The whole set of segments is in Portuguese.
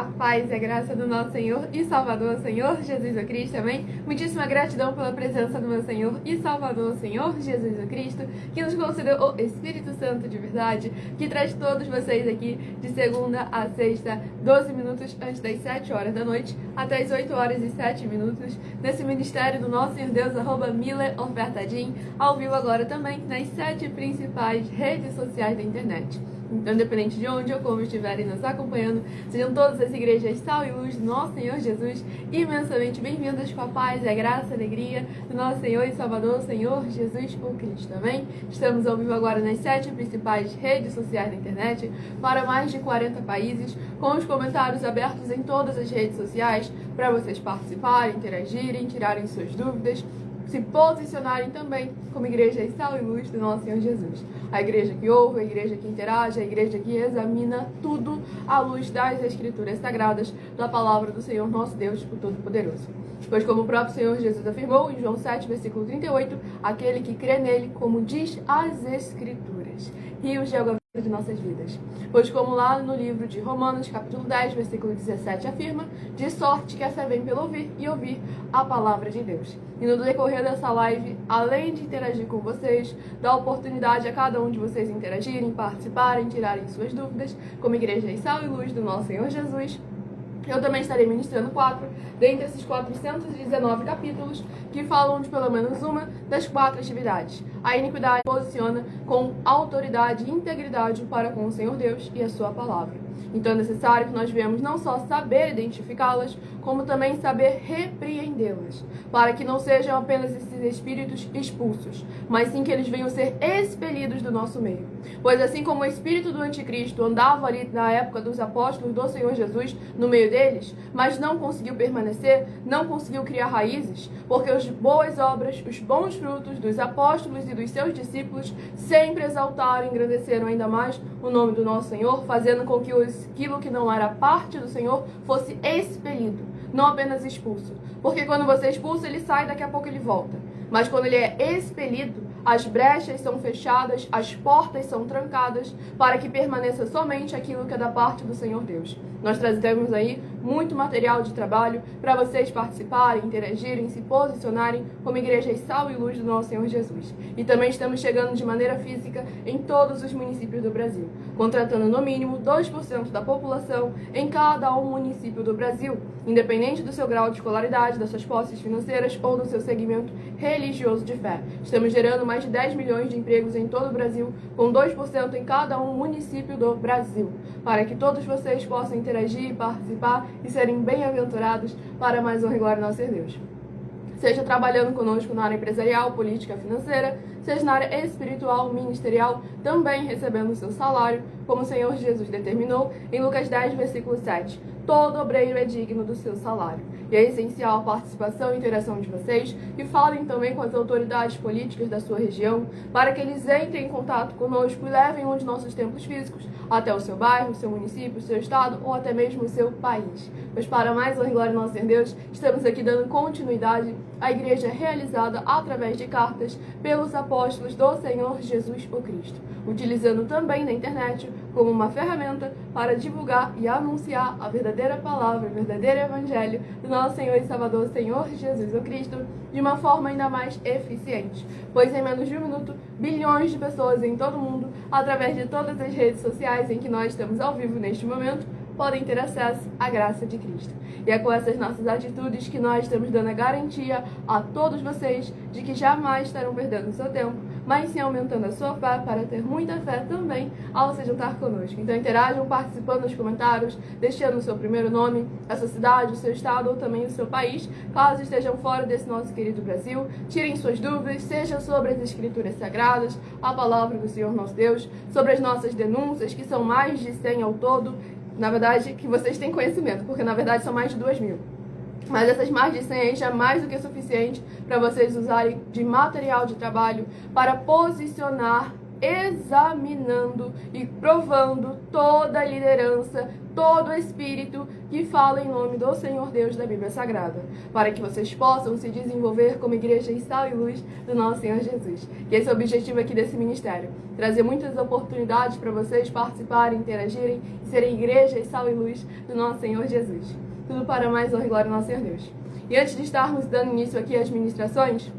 A paz e a graça do nosso Senhor e Salvador, Senhor Jesus Cristo, amém? Muitíssima gratidão pela presença do meu Senhor e Salvador, Senhor Jesus Cristo, que nos concedeu o Espírito Santo de verdade, que traz todos vocês aqui de segunda a sexta, 12 minutos antes das 7 horas da noite, até as 8 horas e 7 minutos, nesse ministério do nosso Senhor Deus, @MileOfertadim, ao vivo agora também nas 7 principais redes sociais da internet. Então, independente de onde ou como estiverem nos acompanhando, sejam todas as igrejas sal e luz do nosso Senhor Jesus imensamente bem-vindas com a paz, a graça e a alegria do nosso Senhor e Salvador, Senhor Jesus o Cristo, amém? Estamos ao vivo agora nas 7 principais redes sociais da internet, para mais de 40 países, com os comentários abertos em todas as redes sociais, para vocês participarem, interagirem, tirarem suas dúvidas, se posicionarem também como igreja sal e luz do nosso Senhor Jesus. A igreja que ouve, a igreja que interage, a igreja que examina tudo à luz das Escrituras Sagradas, da palavra do Senhor nosso Deus, o Todo-Poderoso. Pois como o próprio Senhor Jesus afirmou em João 7, versículo 38, aquele que crê nele, como diz as Escrituras, rios de água de nossas vidas. Pois como lá no livro de Romanos, capítulo 10, versículo 17 afirma, de sorte que a fé vem pelo ouvir e ouvir a palavra de Deus. E no decorrer dessa live, além de interagir com vocês, dar oportunidade a cada um de vocês interagirem, participarem, tirarem suas dúvidas, como igreja sal e luz do nosso Senhor Jesus, eu também estarei ministrando 4 dentre esses 419 capítulos que falam de pelo menos uma das 4 atividades. A iniquidade posiciona com autoridade e integridade para com o Senhor Deus e a sua palavra. Então é necessário que nós venhamos não só saber identificá-las, como também saber repreendê-las, para que não sejam apenas esses espíritos expulsos, mas sim que eles venham ser expelidos do nosso meio. Pois assim como o espírito do anticristo andava ali na época dos apóstolos do Senhor Jesus no meio deles, mas não conseguiu permanecer, não conseguiu criar raízes, porque as boas obras, os bons frutos dos apóstolos e dos seus discípulos sempre exaltaram e engrandeceram ainda mais o nome do nosso Senhor, fazendo com que aquilo que não era parte do Senhor fosse expelido, não apenas expulso. Porque quando você expulsa, ele sai, daqui a pouco ele volta. Mas quando ele é expelido, as brechas são fechadas, as portas são trancadas, para que permaneça somente aquilo que é da parte do Senhor Deus. Nós trazemos aí muito material de trabalho para vocês participarem, interagirem, se posicionarem como igreja sal e luz do nosso Senhor Jesus. E também estamos chegando de maneira física em todos os municípios do Brasil, contratando no mínimo 2% da população em cada um município do Brasil, independente do seu grau de escolaridade, das suas posses financeiras ou do seu segmento religioso de fé. Estamos gerando mais de 10 milhões de empregos em todo o Brasil, com 2% em cada um município do Brasil, para que todos vocês possam interagir, participar e serem bem-aventurados para mais honra e glória ao nosso Deus. Seja trabalhando conosco na área empresarial, política, financeira, seja na área espiritual, ministerial, também recebendo o seu salário, como o Senhor Jesus determinou em Lucas 10, versículo 7. Todo obreiro é digno do seu salário. E é essencial a participação e interação de vocês, que falem também com as autoridades políticas da sua região, para que eles entrem em contato conosco e levem um de nossos templos físicos até o seu bairro, o seu município, o seu estado ou até mesmo o seu país. Pois para mais honra e glória ao nosso Deus, estamos aqui dando continuidade à igreja realizada através de cartas pelos apóstolos do Senhor Jesus o Cristo, utilizando também na internet como uma ferramenta para divulgar e anunciar a verdadeira palavra, o verdadeiro evangelho do nosso Senhor e Salvador, Senhor Jesus o Cristo, de uma forma ainda mais eficiente. Pois em menos de um minuto, bilhões de pessoas em todo o mundo, através de todas as redes sociais em que nós estamos ao vivo neste momento, podem ter acesso à graça de Cristo. E é com essas nossas atitudes que nós estamos dando a garantia a todos vocês de que jamais estarão perdendo o seu tempo, mas sim aumentando a sua fé para ter muita fé também ao se juntar conosco. Então interajam participando nos comentários, deixando o seu primeiro nome, a sua cidade, o seu estado ou também o seu país, caso estejam fora desse nosso querido Brasil. Tirem suas dúvidas, seja sobre as Escrituras Sagradas, a palavra do Senhor nosso Deus, sobre as nossas denúncias, que são mais de 100 ao todo. Na verdade, que vocês têm conhecimento, porque na verdade são mais de 2.000. Mas essas mais de 100 aí já é mais do que suficiente para vocês usarem de material de trabalho para posicionar, examinando e provando toda a liderança, todo espírito que fala em nome do Senhor Deus da Bíblia Sagrada, para que vocês possam se desenvolver como igreja em sal e luz do nosso Senhor Jesus. Que esse é o objetivo aqui desse ministério, trazer muitas oportunidades para vocês participarem, interagirem e serem igreja em sal e luz do nosso Senhor Jesus. Tudo para mais honra e glória ao nosso Senhor Deus. E antes de estarmos dando início aqui às ministrações,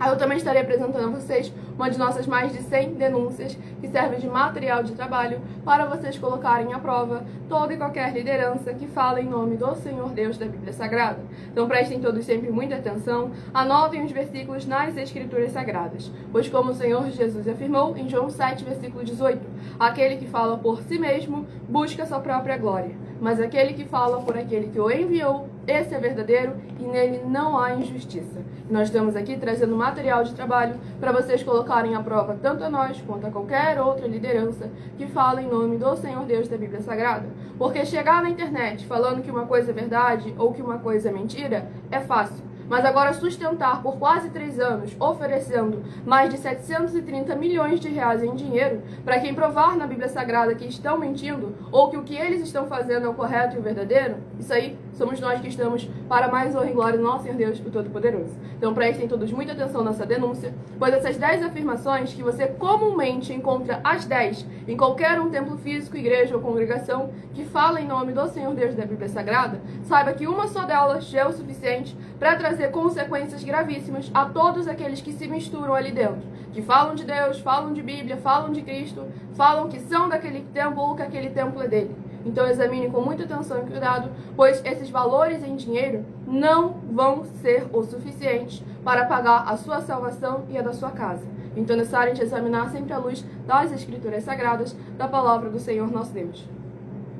eu também estarei apresentando a vocês uma de nossas mais de 100 denúncias que servem de material de trabalho para vocês colocarem à prova toda e qualquer liderança que fala em nome do Senhor Deus da Bíblia Sagrada. Então prestem todos sempre muita atenção, anotem os versículos nas Escrituras Sagradas, pois como o Senhor Jesus afirmou em João 7, versículo 18, aquele que fala por si mesmo busca sua própria glória, mas aquele que fala por aquele que o enviou, esse é verdadeiro e nele não há injustiça. Nós estamos aqui trazendo material de trabalho para vocês colocarem à prova tanto a nós quanto a qualquer outra liderança que fala em nome do Senhor Deus da Bíblia Sagrada. Porque chegar na internet falando que uma coisa é verdade ou que uma coisa é mentira é fácil. Mas agora sustentar por quase 3 anos, oferecendo mais de 730 milhões de reais em dinheiro para quem provar na Bíblia Sagrada que estão mentindo ou que o que eles estão fazendo é o correto e o verdadeiro, isso aí somos nós que estamos para mais honra e glória do nosso Senhor Deus, o Todo-Poderoso. Então prestem todos muita atenção nessa denúncia, pois essas 10 afirmações que você comumente encontra às 10 em qualquer um templo físico, igreja ou congregação que fala em nome do Senhor Deus da Bíblia Sagrada, saiba que uma só delas já é o suficiente para trazer consequências gravíssimas a todos aqueles que se misturam ali dentro, que falam de Deus, falam de Bíblia, falam de Cristo, falam que são daquele templo ou que aquele templo é dele. Então examine com muita atenção e cuidado, pois esses valores em dinheiro não vão ser o suficiente para pagar a sua salvação e a da sua casa. Então é necessário examinar sempre à luz das Escrituras Sagradas, da palavra do Senhor nosso Deus.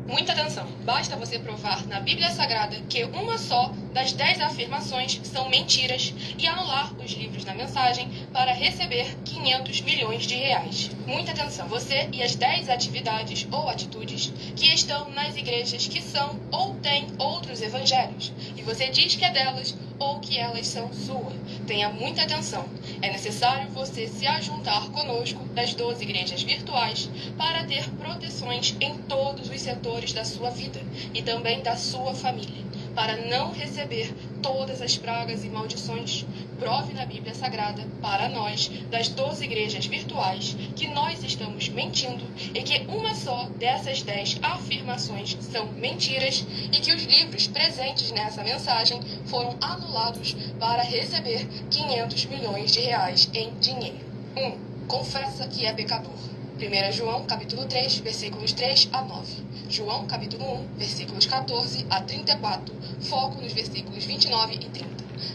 Muita atenção! Basta você provar na Bíblia Sagrada que uma só das 10 afirmações são mentiras e anular os livros da mensagem para receber 500 milhões de reais. Muita atenção! Você e as 10 atividades ou atitudes que estão nas igrejas que são ou têm outros evangelhos e você diz que é delas ou que elas são sua. Tenha muita atenção. É necessário você se ajuntar conosco das 12 igrejas virtuais para ter proteções em todos os setores da sua vida e também da sua família, para não receber todas as pragas e maldições. Prove na Bíblia Sagrada para nós, das 12 igrejas virtuais, que nós estamos mentindo e que uma só dessas 10 afirmações são mentiras e que os livros presentes nessa mensagem foram anulados para receber 500 milhões de reais em dinheiro. 1. Confessa que é pecador. 1 João, capítulo 3, versículos 3 a 9. João, capítulo 1, versículos 14 a 34. Foco nos versículos 29 e 30.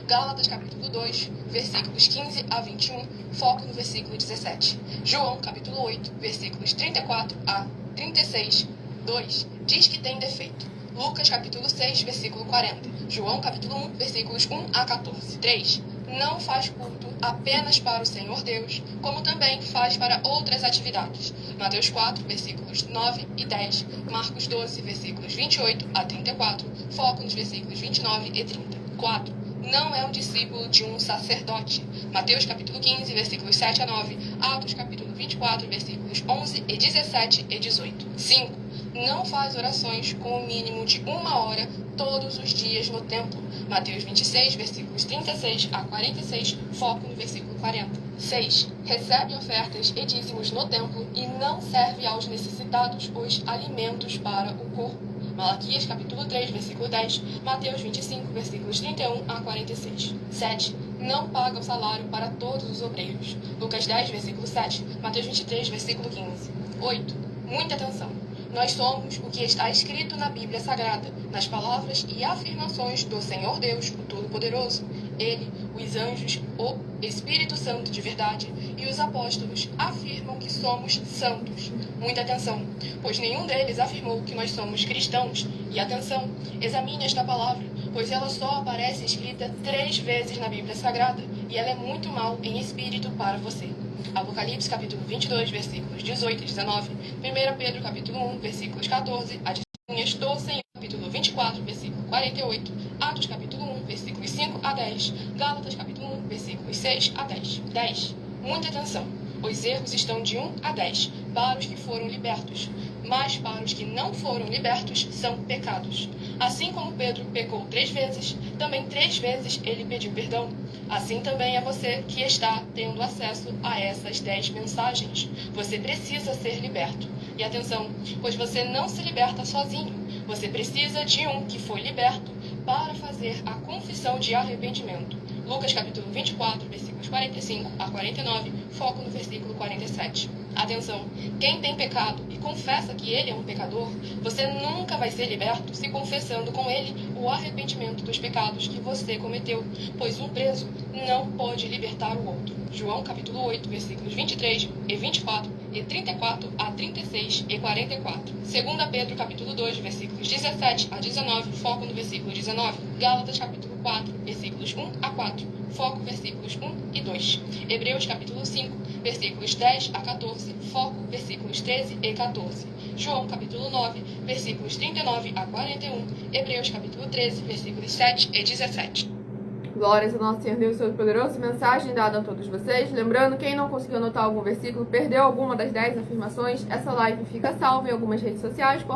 Gálatas, capítulo 2, versículos 15 a 21. Foco no versículo 17. João, capítulo 8, versículos 34 a 36. 2. Diz que tem defeito. Lucas, capítulo 6, versículo 40. João, capítulo 1, versículos 1 a 14. 3. Não faz culto apenas para o Senhor Deus, como também faz para outras atividades. Mateus 4, versículos 9 e 10. Marcos 12, versículos 28 a 34. Foco nos versículos 29 e 30. 4. Não é um discípulo de um sacerdote. Mateus capítulo 15, versículos 7 a 9. Atos capítulo 24, versículos 11 e 17 e 18. 5. Não faz orações com o mínimo de 1 hora todos os dias no templo. Mateus 26, versículos 36 a 46. Foco no versículo 40. 6. Recebe ofertas e dízimos no templo e não serve aos necessitados os alimentos para o corpo. Malaquias, capítulo 3, versículo 10, Mateus 25, versículos 31 a 46. 7. Não paga o salário para todos os obreiros. Lucas 10, versículo 7, Mateus 23, versículo 15. 8. Muita atenção. Nós somos o que está escrito na Bíblia Sagrada, nas palavras e afirmações do Senhor Deus, o Todo-Poderoso. Ele, os anjos, o Espírito Santo de verdade e os apóstolos afirmam que somos santos. Muita atenção, pois nenhum deles afirmou que nós somos cristãos. E atenção, examine esta palavra, pois ela só aparece escrita 3 vezes na Bíblia Sagrada e ela é muito mal em espírito para você. Apocalipse capítulo 22, versículos 18 e 19. 1 Pedro capítulo 1, versículos 14 a 10. Do Senhor capítulo 24, versículo 48. Atos capítulo 1, versículos 5 a 10. Gálatas capítulo 1, versículos 6 a 10. 10. Muita atenção. Os erros estão de 1 a 10, para os que foram libertos. mas para os que não foram libertos são pecados. Assim como Pedro pecou 3 vezes, também 3 vezes ele pediu perdão. Assim também é você que está tendo acesso a essas 10 mensagens. Você precisa ser liberto. E atenção, pois você não se liberta sozinho. Você precisa de um que foi liberto para fazer a confissão de arrependimento. Lucas capítulo 24, versículos 45 a 49, foco no versículo 47. Atenção, quem tem pecado e confessa que ele é um pecador, você nunca vai ser liberto se confessando com ele o arrependimento dos pecados que você cometeu, pois um preso não pode libertar o outro. João capítulo 8, versículos 23 e 24 e 34 a 36 e 44. 2 Pedro capítulo 2, versículos 17 a 19, foco no versículo 19. Gálatas capítulo 4, versículos 1 a 4, foco versículos 1 e 2. Hebreus capítulo 5, versículos 10 a 14, foco versículos 13 e 14. João capítulo 9, versículos 39 a 41. Hebreus capítulo 13, versículos 7 e 17. Glórias ao nosso Senhor Deus Todo-Poderoso, mensagem dada a todos vocês. Lembrando, quem não conseguiu anotar algum versículo, perdeu alguma das 10 afirmações, essa live fica salva em algumas redes sociais com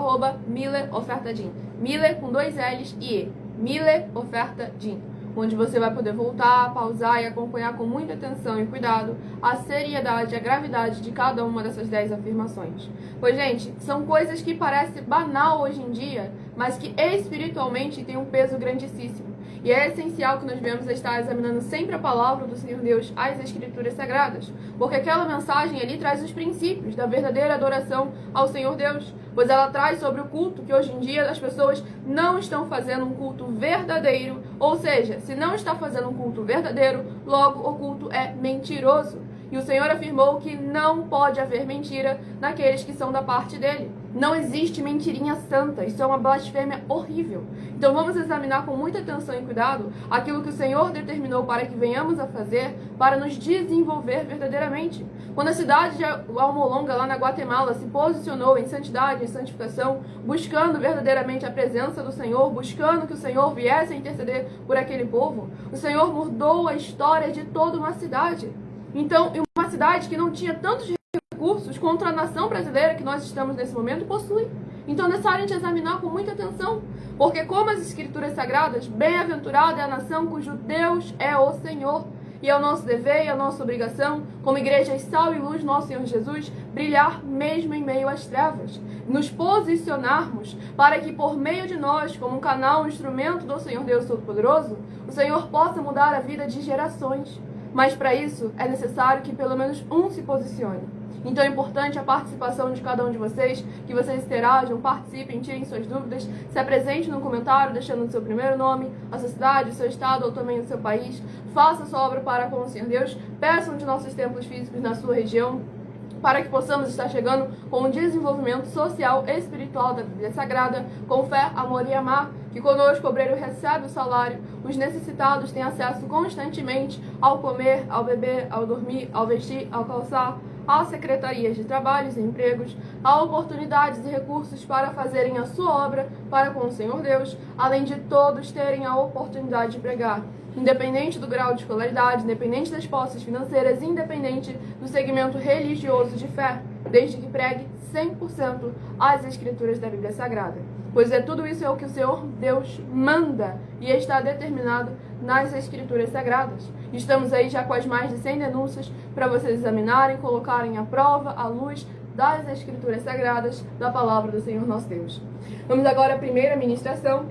@MillerOfertaDin. Miller com 2 L's e E. MillerOfertaDin. Onde você vai poder voltar, pausar e acompanhar com muita atenção e cuidado a seriedade e a gravidade de cada uma dessas 10 afirmações. Pois, gente, são coisas que parecem banal hoje em dia, mas que espiritualmente têm um peso grandíssimo. E é essencial que nós venhamos a estar examinando sempre a palavra do Senhor Deus, as Escrituras Sagradas, porque aquela mensagem ali traz os princípios da verdadeira adoração ao Senhor Deus, pois ela traz sobre o culto que hoje em dia as pessoas não estão fazendo um culto verdadeiro, ou seja, se não está fazendo um culto verdadeiro, logo o culto é mentiroso. E o Senhor afirmou que não pode haver mentira naqueles que são da parte dele. Não existe mentirinha santa, isso é uma blasfêmia horrível. Então vamos examinar com muita atenção e cuidado aquilo que o Senhor determinou para que venhamos a fazer para nos desenvolver verdadeiramente. Quando a cidade de Almolonga, lá na Guatemala, se posicionou em santidade, em santificação, buscando verdadeiramente a presença do Senhor, buscando que o Senhor viesse a interceder por aquele povo, o Senhor mudou a história de toda uma cidade. Então, uma cidade que não tinha tantos recursos contra a nação brasileira que nós estamos nesse momento possui. Então é necessário a gente examinar com muita atenção, porque como as Escrituras Sagradas, bem-aventurada é a nação cujo Deus é o Senhor. E é o nosso dever e é a nossa obrigação, como igreja e sal e luz, nosso Senhor Jesus, brilhar mesmo em meio às trevas. Nos posicionarmos para que por meio de nós, como um canal, um instrumento do Senhor Deus Todo-Poderoso, o Senhor possa mudar a vida de gerações. Mas para isso é necessário que pelo menos um se posicione. Então é importante a participação de cada um de vocês, que vocês interajam, participem, tirem suas dúvidas, se apresente no comentário, deixando o seu primeiro nome, a sua cidade, o seu estado ou também o seu país. Faça sua obra para com o Senhor Deus, peçam de nossos templos físicos na sua região, para que possamos estar chegando com um desenvolvimento social e espiritual da Bíblia Sagrada, com fé, amor e amar, que conosco o obreiro recebe o salário, os necessitados têm acesso constantemente ao comer, ao beber, ao dormir, ao vestir, ao calçar, às secretarias de trabalhos e empregos, a oportunidades e recursos para fazerem a sua obra para com o Senhor Deus, além de todos terem a oportunidade de pregar. Independente do grau de escolaridade, independente das posses financeiras, independente do segmento religioso de fé, desde que pregue 100% as Escrituras da Bíblia Sagrada. Pois tudo isso é o que o Senhor Deus manda e está determinado nas Escrituras Sagradas. Estamos aí já com as mais de 100 denúncias para vocês examinarem, colocarem à prova, à luz das Escrituras Sagradas, da Palavra do Senhor nosso Deus. Vamos agora à primeira ministração,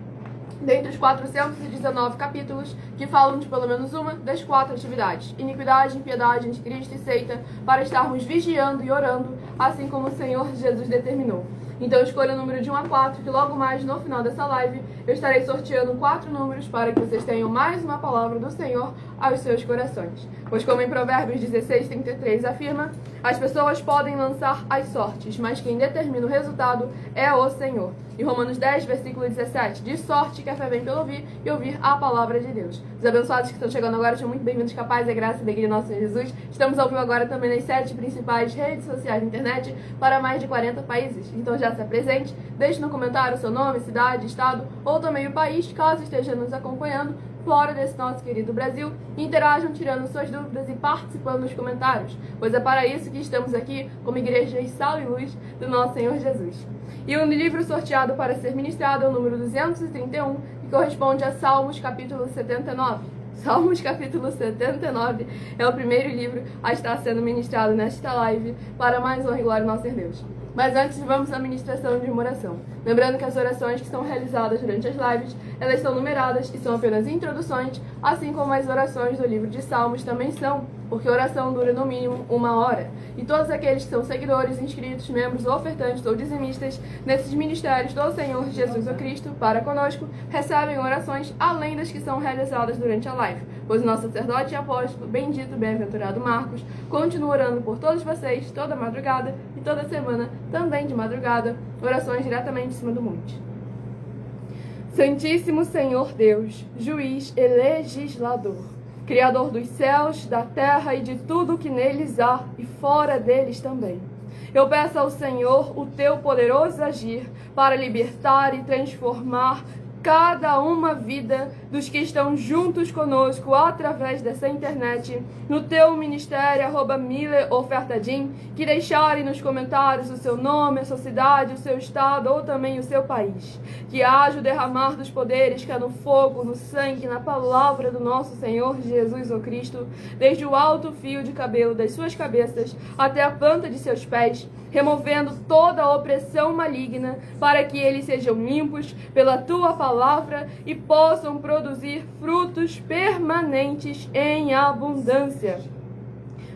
dentre os 419 capítulos, que falam de pelo menos uma das 4 atividades: iniquidade, impiedade, anticristo e seita, para estarmos vigiando e orando, assim como o Senhor Jesus determinou. Então escolha o número de 1 a 4, que logo mais no final dessa live eu estarei sorteando 4 números para que vocês tenham mais uma palavra do Senhor aos seus corações. Pois como em Provérbios 16:33 afirma, as pessoas podem lançar as sortes, mas quem determina o resultado é o Senhor. E Romanos 10, versículo 17, de sorte que a fé vem pelo ouvir e ouvir a palavra de Deus. Os abençoados que estão chegando agora, sejam muito bem-vindos, capaz da graça e alegria do nosso Senhor Jesus. Estamos ao vivo agora também nas 7 principais redes sociais da internet para mais de 40 países. Então já se apresente, deixe no comentário o seu nome, cidade, estado ou também o país, caso esteja nos acompanhando fora desse nosso querido Brasil, interajam tirando suas dúvidas e participando nos comentários, pois é para isso que estamos aqui como Igreja e Sal e Luz do nosso Senhor Jesus. E o livro sorteado para ser ministrado é o número 231, que corresponde a Salmos capítulo 79. Salmos capítulo 79 é o primeiro livro a estar sendo ministrado nesta live para mais honra e glória ao nosso Deus. Mas antes vamos à ministração de uma oração. Lembrando que as orações que são realizadas durante as lives, elas estão numeradas e são apenas introduções, assim como as orações do livro de Salmos também são, porque a oração dura no mínimo 1 hora. E todos aqueles que são seguidores, inscritos, membros, ofertantes ou dizimistas nesses ministérios do Senhor Jesus o Cristo para conosco, recebem orações além das que são realizadas durante a live, pois o nosso sacerdote e apóstolo, bendito e bem-aventurado Marcos, continua orando por todos vocês toda madrugada e toda semana, também de madrugada, orações diretamente em cima do monte. Santíssimo Senhor Deus, juiz e legislador, Criador dos céus, da terra e de tudo o que neles há e fora deles também. Eu peço ao Senhor o teu poderoso agir para libertar e transformar cada uma vida dos que estão juntos conosco através dessa internet, no teu ministério, @mileofertadim, que deixarem nos comentários o seu nome, a sua cidade, o seu estado ou também o seu país. Que haja o derramar dos poderes que é no fogo, no sangue, na palavra do nosso Senhor Jesus o Cristo, desde o alto fio de cabelo das suas cabeças até a planta de seus pés, removendo toda a opressão maligna, para que eles sejam limpos pela tua palavra e possam produzir frutos permanentes em abundância,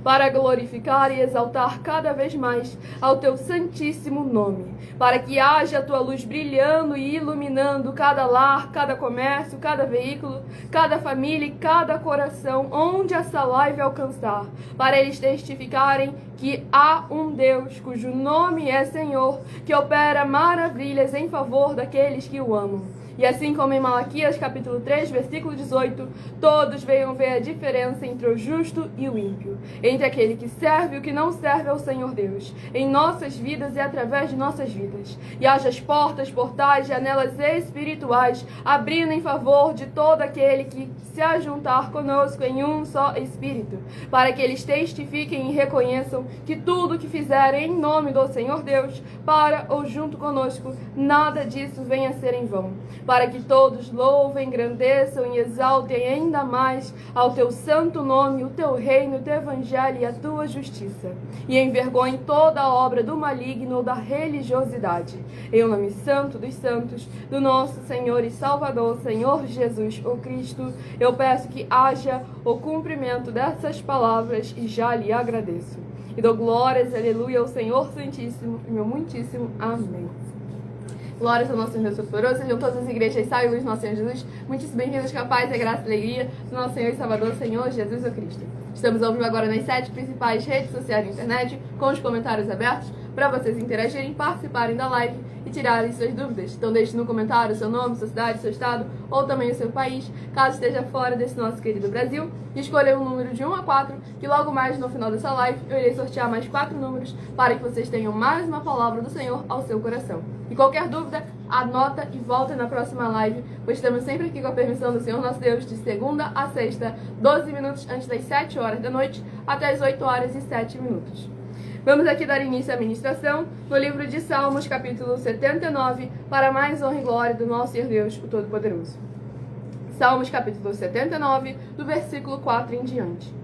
para glorificar e exaltar cada vez mais ao teu santíssimo nome, para que haja a tua luz brilhando e iluminando cada lar, cada comércio, cada veículo, cada família e cada coração onde essa live alcançar, para eles testificarem que há um Deus cujo nome é Senhor, que opera maravilhas em favor daqueles que o amam. E assim como em Malaquias capítulo 3, versículo 18, todos venham ver a diferença entre o justo e o ímpio, entre aquele que serve e o que não serve ao Senhor Deus, em nossas vidas e através de nossas vidas. E haja as portas, portais, janelas espirituais, abrindo em favor de todo aquele que se ajuntar conosco em um só Espírito, para que eles testifiquem e reconheçam que tudo que fizerem em nome do Senhor Deus, para ou junto conosco, nada disso venha a ser em vão, para que todos louvem, engrandeçam e exaltem ainda mais ao teu santo nome, o teu reino, o teu evangelho e a tua justiça, e envergonhem toda a obra do maligno ou da religiosidade, em o nome santo dos santos, do nosso Senhor e Salvador, Senhor Jesus o Cristo, eu peço que haja o cumprimento dessas palavras e já lhe agradeço. E dou glórias, aleluia, ao Senhor Santíssimo e meu muitíssimo amém. Glórias ao nosso Deus Todo-Poderoso, sejam todas as igrejas, Sal e Luz do nosso Senhor Jesus, muitíssimo bem-vindos, com a paz, a graça e a alegria do nosso Senhor e Salvador, Senhor Jesus o Cristo. Estamos ao vivo agora nas 7 principais redes sociais da internet, com os comentários abertos, para vocês interagirem, participarem da live e tirarem suas dúvidas. Então deixe no comentário o seu nome, sua cidade, seu estado ou também o seu país, caso esteja fora desse nosso querido Brasil. E escolha um número de 1 a 4, que logo mais no final dessa live eu irei sortear mais 4 números para que vocês tenham mais uma palavra do Senhor ao seu coração. E qualquer dúvida, anota e volta na próxima live, pois estamos sempre aqui com a permissão do Senhor nosso Deus, de segunda a sexta, 12 minutos antes das 7 horas da noite, até as 8 horas e 7 minutos. Vamos aqui dar início à ministração no livro de Salmos, capítulo 79, para mais honra e glória do nosso Senhor Deus, o Todo-Poderoso. Salmos, capítulo 79, do versículo 4 em diante.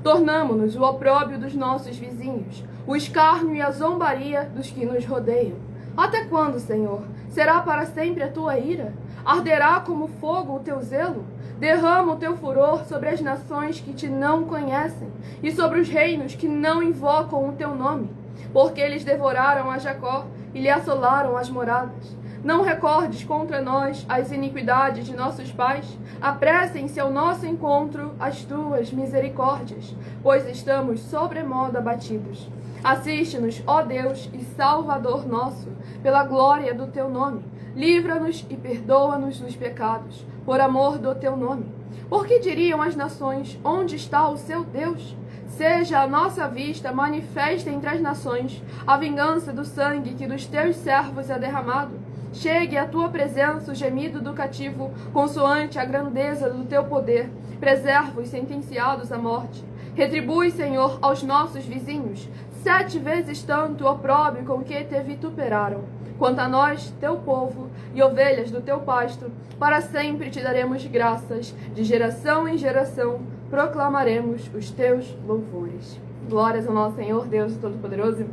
Tornamo-nos o opróbrio dos nossos vizinhos, o escárnio e a zombaria dos que nos rodeiam. Até quando, Senhor? Será para sempre a tua ira? Arderá como fogo o teu zelo? Derrama o teu furor sobre as nações que te não conhecem e sobre os reinos que não invocam o teu nome, porque eles devoraram a Jacó e lhe assolaram as moradas. Não recordes contra nós as iniquidades de nossos pais. Apressem-se ao nosso encontro as tuas misericórdias, pois estamos sobremodo abatidos. Assiste-nos, ó Deus e Salvador nosso, pela glória do teu nome. Livra-nos e perdoa-nos dos pecados, por amor do teu nome. Porque diriam as nações, onde está o seu Deus? Seja a nossa vista manifesta entre as nações a vingança do sangue que dos teus servos é derramado. Chegue à tua presença o gemido do cativo, consoante a grandeza do teu poder. Preserva os sentenciados à morte. Retribui, Senhor, aos nossos vizinhos 7 vezes tanto o opróbrio com que te vituperaram. Quanto a nós, teu povo, e ovelhas do teu pasto, para sempre te daremos graças, de geração em geração proclamaremos os teus louvores. Glórias ao nosso Senhor, Deus Todo-Poderoso.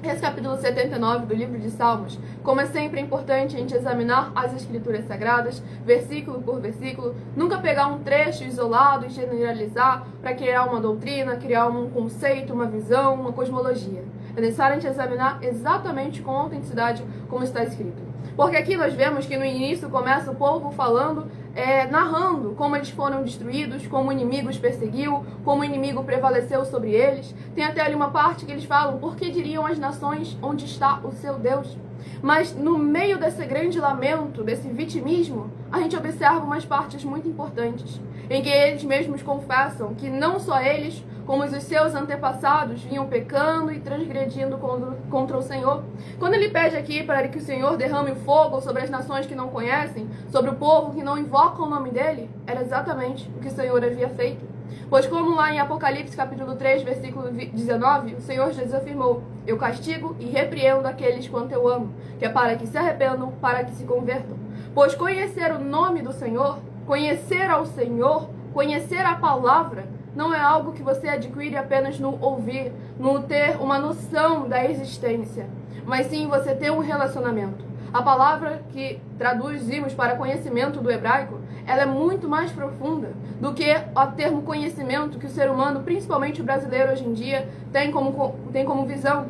Esse capítulo 79 do livro de Salmos, como é sempre importante a gente examinar as escrituras sagradas, versículo por versículo, nunca pegar um trecho isolado e generalizar para criar uma doutrina, criar um conceito, uma visão, uma cosmologia. É necessário a gente examinar exatamente com autenticidade como está escrito. Porque aqui nós vemos que no início começa o povo falando, narrando como eles foram destruídos, como o inimigo os perseguiu, como o inimigo prevaleceu sobre eles. Tem até ali uma parte que eles falam, por que diriam as nações onde está o seu Deus? Mas no meio desse grande lamento, desse vitimismo, a gente observa umas partes muito importantes, em que eles mesmos confessam que não só eles, como os seus antepassados vinham pecando e transgredindo contra o Senhor. Quando ele pede aqui para que o Senhor derrame o fogo sobre as nações que não conhecem, sobre o povo que não invoca o nome dele, era exatamente o que o Senhor havia feito. Pois como lá em Apocalipse capítulo 3, versículo 19, o Senhor Jesus afirmou, eu castigo e repreendo aqueles quanto eu amo, que é para que se arrependam, para que se convertam. Pois conhecer o nome do Senhor, conhecer ao Senhor, conhecer a palavra, não é algo que você adquire apenas no ouvir, no ter uma noção da existência, mas sim você ter um relacionamento. A palavra que traduzimos para conhecimento do hebraico, ela é muito mais profunda do que o termo conhecimento que o ser humano, principalmente o brasileiro hoje em dia, tem como visão.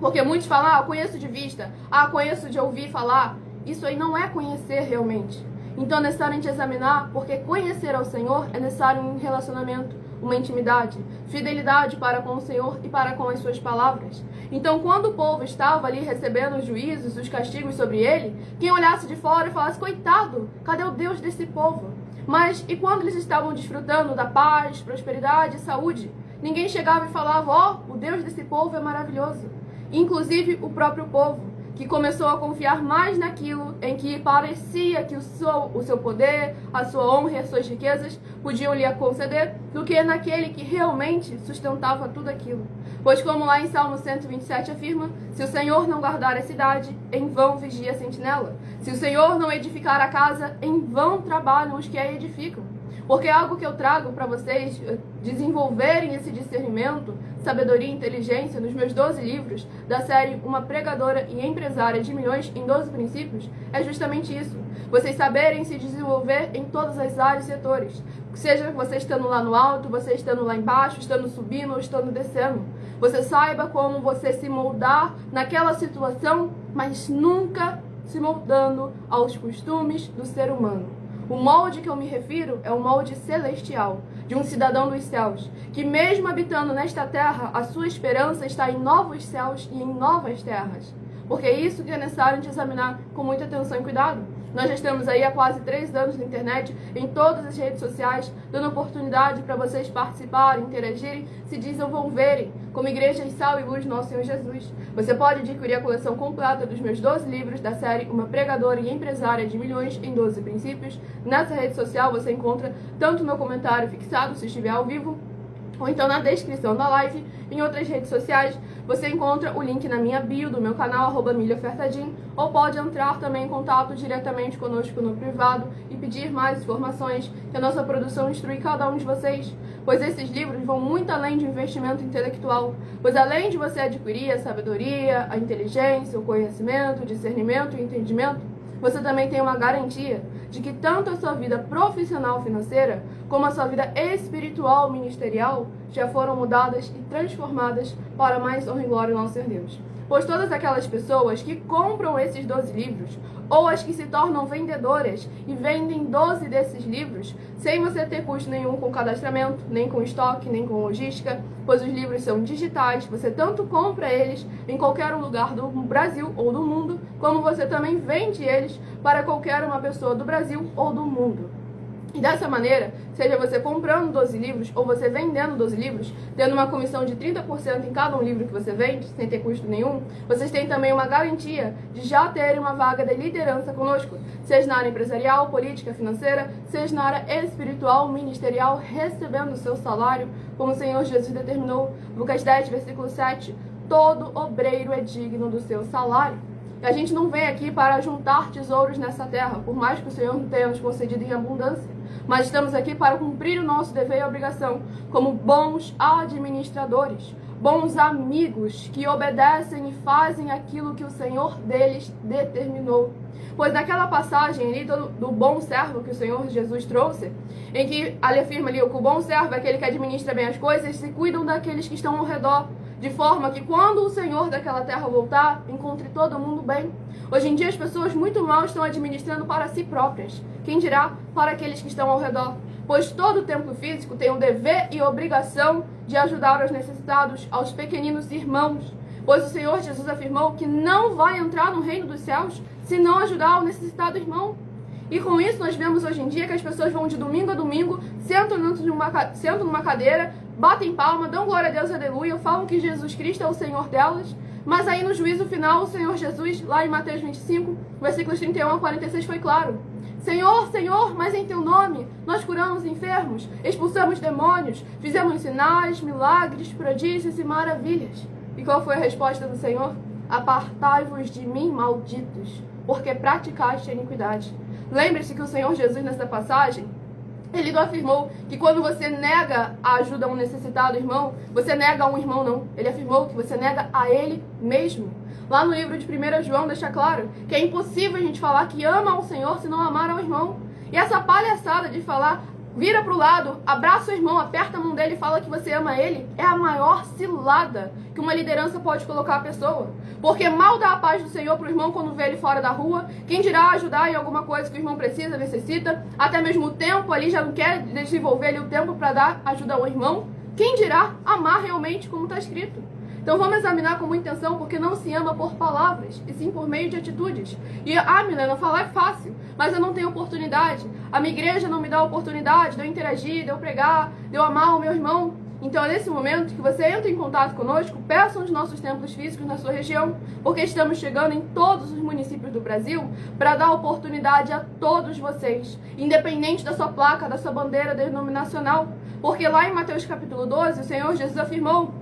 Porque muitos falam, conheço de vista, conheço de ouvir falar. Isso aí não é conhecer realmente. Então é necessário a gente examinar, porque conhecer ao Senhor é necessário um relacionamento, uma intimidade, fidelidade para com o Senhor e para com as suas palavras. Então, quando o povo estava ali recebendo os juízos, os castigos sobre ele, quem olhasse de fora e falasse, coitado, cadê o Deus desse povo? Mas, e quando eles estavam desfrutando da paz, prosperidade e saúde, ninguém chegava e falava, o Deus desse povo é maravilhoso. Inclusive, o próprio povo, que começou a confiar mais naquilo em que parecia que o seu poder, a sua honra e as suas riquezas podiam lhe conceder, do que naquele que realmente sustentava tudo aquilo. Pois como lá em Salmo 127 afirma, se o Senhor não guardar a cidade, em vão vigia a sentinela. Se o Senhor não edificar a casa, em vão trabalham os que a edificam. Porque é algo que eu trago para vocês desenvolverem esse discernimento, sabedoria e inteligência nos meus 12 livros da série Uma Pregadora e Empresária de Milhões em 12 Princípios, é justamente isso. Vocês saberem se desenvolver em todas as áreas e setores. Seja você estando lá no alto, você estando lá embaixo, estando subindo ou estando descendo. Você saiba como você se moldar naquela situação, mas nunca se moldando aos costumes do ser humano. O molde que eu me refiro é o molde celestial, de um cidadão dos céus, que mesmo habitando nesta terra, a sua esperança está em novos céus e em novas terras. Porque é isso que é necessário de examinar com muita atenção e cuidado. Nós já estamos aí há quase 3 anos na internet, em todas as redes sociais, dando oportunidade para vocês participarem, interagirem, se desenvolverem como Igreja e Sal e Luz do nosso Senhor Jesus. Você pode adquirir a coleção completa dos meus 12 livros da série Uma Pregadora e Empresária de Milhões em 12 Princípios. Nessa rede social você encontra tanto o meu comentário fixado, se estiver ao vivo, ou então na descrição da live. Em outras redes sociais você encontra o link na minha bio do meu canal, @milhaofertadim, ou pode entrar também em contato diretamente conosco no privado e pedir mais informações, que a nossa produção instrui cada um de vocês. Pois esses livros vão muito além de investimento intelectual, pois além de você adquirir a sabedoria, a inteligência, o conhecimento, o discernimento e o entendimento, você também tem uma garantia de que tanto a sua vida profissional financeira, como a sua vida espiritual ministerial, já foram mudadas e transformadas para mais honra e glória ao nosso Senhor Deus. Pois todas aquelas pessoas que compram esses 12 livros, ou as que se tornam vendedoras e vendem 12 desses livros, sem você ter custo nenhum com cadastramento, nem com estoque, nem com logística, pois os livros são digitais, você tanto compra eles em qualquer lugar do Brasil ou do mundo, como você também vende eles para qualquer uma pessoa do Brasil ou do mundo. E dessa maneira, seja você comprando 12 livros ou você vendendo 12 livros, tendo uma comissão de 30% em cada um livro que você vende, sem ter custo nenhum, vocês têm também uma garantia de já terem uma vaga de liderança conosco, seja na área empresarial, política, financeira, seja na área espiritual, ministerial, recebendo o seu salário, como o Senhor Jesus determinou. Lucas 10, versículo 7, todo obreiro é digno do seu salário. A gente não vem aqui para juntar tesouros nessa terra, por mais que o Senhor não tenha nos concedido em abundância. Mas estamos aqui para cumprir o nosso dever e obrigação como bons administradores, bons amigos que obedecem e fazem aquilo que o Senhor deles determinou. Pois naquela passagem ali do bom servo que o Senhor Jesus trouxe, em que ele afirma ali que o bom servo é aquele que administra bem as coisas e cuidam daqueles que estão ao redor, de forma que quando o Senhor daquela terra voltar, encontre todo mundo bem. Hoje em dia as pessoas muito mal estão administrando para si próprias. Quem dirá para aqueles que estão ao redor? Pois todo o templo físico tem o dever e obrigação de ajudar os necessitados, aos pequeninos irmãos. Pois o Senhor Jesus afirmou que não vai entrar no reino dos céus se não ajudar o necessitado irmão. E com isso nós vemos hoje em dia que as pessoas vão de domingo a domingo, sentam numa cadeira, batem palma, dão glória a Deus, aleluia, falam que Jesus Cristo é o Senhor delas, mas aí no juízo final o Senhor Jesus, lá em Mateus 25, versículos 31 a 46, foi claro. Senhor, Senhor, mas em teu nome nós curamos enfermos, expulsamos demônios, fizemos sinais, milagres, prodígios e maravilhas. E qual foi a resposta do Senhor? Apartai-vos de mim, malditos, porque praticaste a iniquidade. Lembre-se que o Senhor Jesus, nessa passagem, ele não afirmou que quando você nega a ajuda a um necessitado irmão, você nega a um irmão, não. Ele afirmou que você nega a ele mesmo. Lá no livro de 1 João deixa claro que é impossível a gente falar que ama ao Senhor se não amar ao irmão. E essa palhaçada de falar, vira pro lado, abraça o irmão, aperta a mão dele e fala que você ama ele, é a maior cilada que uma liderança pode colocar a pessoa. Porque mal dá a paz do Senhor pro irmão quando vê ele fora da rua, quem dirá ajudar em alguma coisa que o irmão precisa, necessita, até mesmo o tempo ali, já não quer desenvolver ali o tempo para dar ajuda ao irmão, quem dirá amar realmente como está escrito. Então vamos examinar com muita atenção, porque não se ama por palavras, e sim por meio de atitudes. E, Milena, falar é fácil, mas eu não tenho oportunidade. A minha igreja não me dá oportunidade de eu interagir, de eu pregar, de eu amar o meu irmão. Então é nesse momento que você entra em contato conosco, peça os nossos templos físicos na sua região, porque estamos chegando em todos os municípios do Brasil para dar oportunidade a todos vocês, independente da sua placa, da sua bandeira denominacional. Porque lá em Mateus capítulo 12, o Senhor Jesus afirmou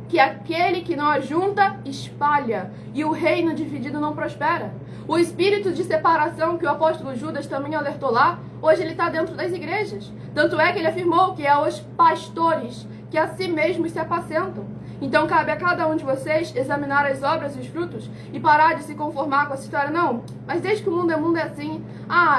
que aquele que não ajunta, espalha, e o reino dividido não prospera. O espírito de separação que o apóstolo Judas também alertou lá, hoje ele está dentro das igrejas. Tanto é que ele afirmou que é os pastores que a si mesmos se apacentam. Então cabe a cada um de vocês examinar as obras e os frutos e parar de se conformar com essa história. Não, mas desde que o mundo é assim.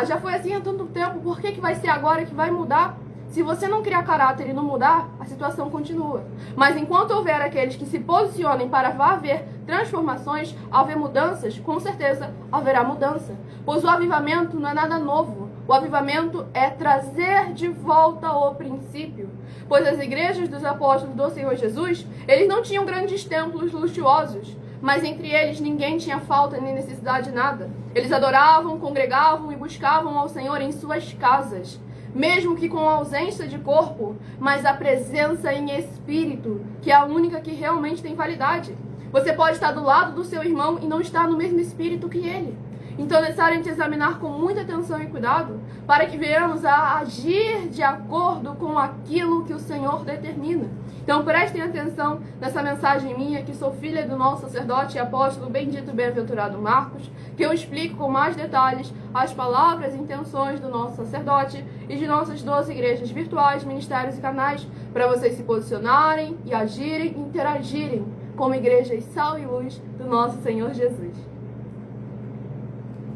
Já foi assim há tanto tempo, por que vai ser agora que vai mudar? Se você não criar caráter e não mudar, a situação continua. Mas enquanto houver aqueles que se posicionem para haver transformações, haver mudanças, com certeza haverá mudança. Pois o avivamento não é nada novo. O avivamento é trazer de volta o princípio. Pois as igrejas dos apóstolos do Senhor Jesus, eles não tinham grandes templos luxuosos, mas entre eles ninguém tinha falta nem necessidade de nada. Eles adoravam, congregavam e buscavam ao Senhor em suas casas, mesmo que com ausência de corpo, mas a presença em espírito, que é a única que realmente tem validade. Você pode estar do lado do seu irmão e não estar no mesmo espírito que ele. Então é necessário a gente examinar com muita atenção e cuidado, para que venhamos a agir de acordo com aquilo que o Senhor determina. Então prestem atenção nessa mensagem minha, que sou filha do nosso sacerdote e apóstolo bendito e bem-aventurado Marcos, que eu explico com mais detalhes as palavras e intenções do nosso sacerdote e de nossas 12 igrejas virtuais, ministérios e canais, para vocês se posicionarem e agirem e interagirem como igrejas sal e luz do nosso Senhor Jesus.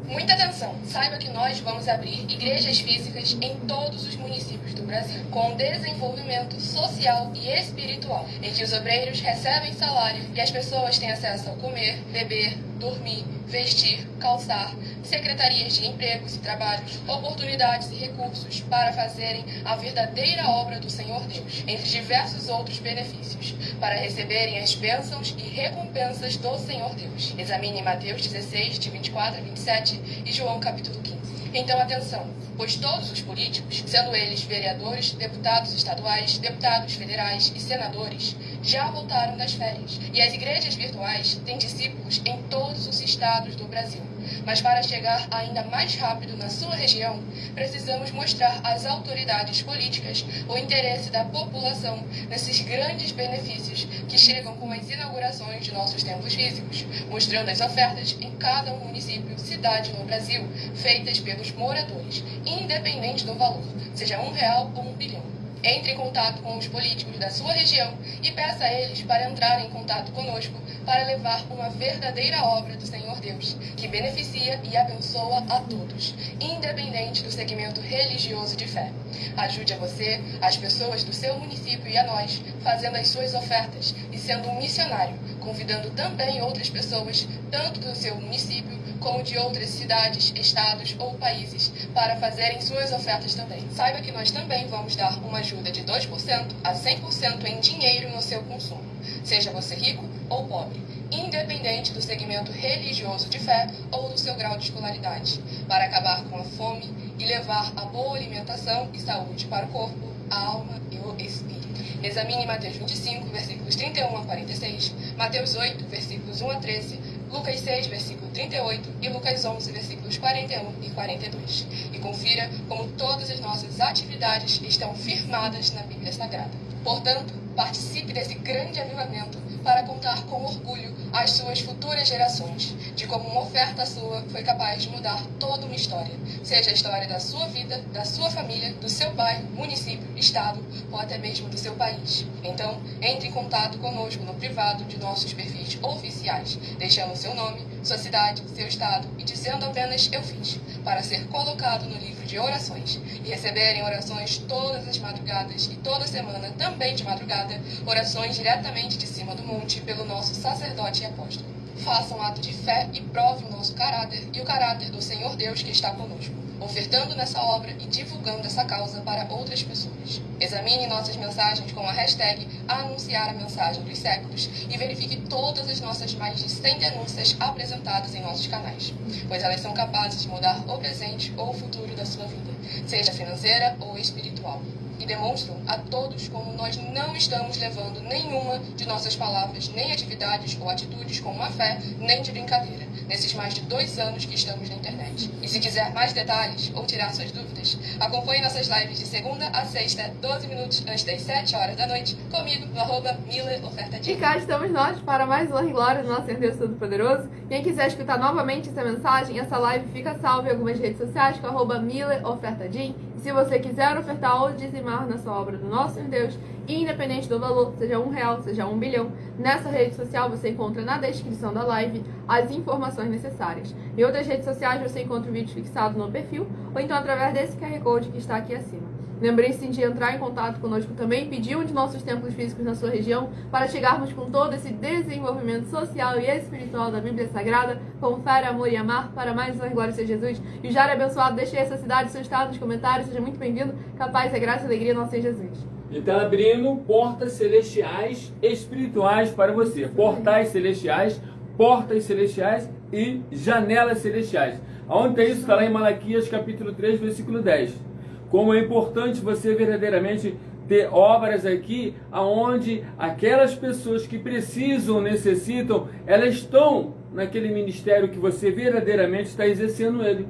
Muita atenção! Saiba que nós vamos abrir igrejas físicas em todos os municípios do Brasil, com desenvolvimento social e espiritual, em que os obreiros recebem salário e as pessoas têm acesso ao comer, beber, dormir, vestir, calçar, secretarias de empregos e trabalhos, oportunidades e recursos para fazerem a verdadeira obra do Senhor Deus, entre diversos outros benefícios, para receberem as bênçãos e recompensas do Senhor Deus. Examine Mateus 16, de 24 a 27 e João capítulo 15. Então, atenção, pois todos os políticos, sendo eles vereadores, deputados estaduais, deputados federais e senadores, já voltaram das férias, e as igrejas virtuais têm discípulos em todos os estados do Brasil. Mas para chegar ainda mais rápido na sua região, precisamos mostrar às autoridades políticas o interesse da população nesses grandes benefícios que chegam com as inaugurações de nossos templos físicos, mostrando as ofertas em cada município, cidade no Brasil, feitas pelos moradores, independente do valor, seja R$1 ou R$1 bilhão. Entre em contato com os políticos da sua região e peça a eles para entrarem em contato conosco para levar uma verdadeira obra do Senhor Deus, que beneficia e abençoa a todos, independente do segmento religioso de fé. Ajude a você, as pessoas do seu município e a nós, fazendo as suas ofertas e sendo um missionário, convidando também outras pessoas, tanto do seu município como de outras cidades, estados ou países, para fazerem suas ofertas também. Saiba que nós também vamos dar uma ajuda de 2% a 100% em dinheiro no seu consumo, seja você rico ou pobre, independente do segmento religioso de fé ou do seu grau de escolaridade, para acabar com a fome e levar a boa alimentação e saúde para o corpo, a alma e o espírito. Examine Mateus 25, versículos 31 a 46, Mateus 8, versículos 1 a 13, Lucas 6, versículo 38 e Lucas 11, versículos 41 e 42. E confira como todas as nossas atividades estão firmadas na Bíblia Sagrada. Portanto, participe desse grande avivamento para contar com orgulho às suas futuras gerações de como uma oferta sua foi capaz de mudar toda uma história, seja a história da sua vida, da sua família, do seu bairro, município, estado ou até mesmo do seu país. Então, entre em contato conosco no privado de nossos perfis oficiais, deixando seu nome, sua cidade, seu estado e dizendo apenas "eu fiz", para ser colocado no livro de orações e receberem orações todas as madrugadas e toda semana, também de madrugada, orações diretamente de cima do monte pelo nosso sacerdote e apóstolo. Faça um ato de fé e prove o nosso caráter e o caráter do Senhor Deus que está conosco, ofertando nessa obra e divulgando essa causa para outras pessoas. Examine nossas mensagens com a hashtag Anunciar a Mensagem dos Séculos e verifique todas as nossas mais de 100 denúncias apresentadas em nossos canais, pois elas são capazes de mudar o presente ou o futuro da sua vida, seja financeira ou espiritual. E demonstram a todos como nós não estamos levando nenhuma de nossas palavras, nem atividades ou atitudes com má fé, nem de brincadeira, nesses mais de 2 anos que estamos na internet. E se quiser mais detalhes ou tirar suas dúvidas, acompanhe nossas lives de segunda a sexta, 12 minutos antes das 7 horas da noite, comigo no @MileOfertaDin. E cá estamos nós para mais honra e glória do nosso Senhor Deus Todo-Poderoso. Quem quiser escutar novamente essa mensagem, essa live fica salva em algumas redes sociais com @MileOfertaDin. E se você quiser ofertar ou dizimar nessa obra do nosso Senhor Deus, independente do valor, seja R$1, seja R$1 bilhão, nessa rede social você encontra na descrição da live as informações necessárias. Em outras redes sociais você encontra o vídeo fixado no perfil ou então através desse QR Code que está aqui acima. Lembre-se de entrar em contato conosco também e pedir um de nossos templos físicos na sua região para chegarmos com todo esse desenvolvimento social e espiritual da Bíblia Sagrada, com fé, amor e amar, para mais uma glória seja Jesus. E o Jário abençoado, deixe essa cidade, seu estado nos comentários, seja muito bem-vindo, capaz de graça e alegria nosso Senhor Jesus. Ele está abrindo portas celestiais espirituais para você. Portais celestiais, portas celestiais e janelas celestiais. Aonde tem isso? Está lá em Malaquias capítulo 3, versículo 10. Como é importante você verdadeiramente ter obras aqui, aonde aquelas pessoas que precisam, necessitam, elas estão naquele ministério que você verdadeiramente está exercendo ele.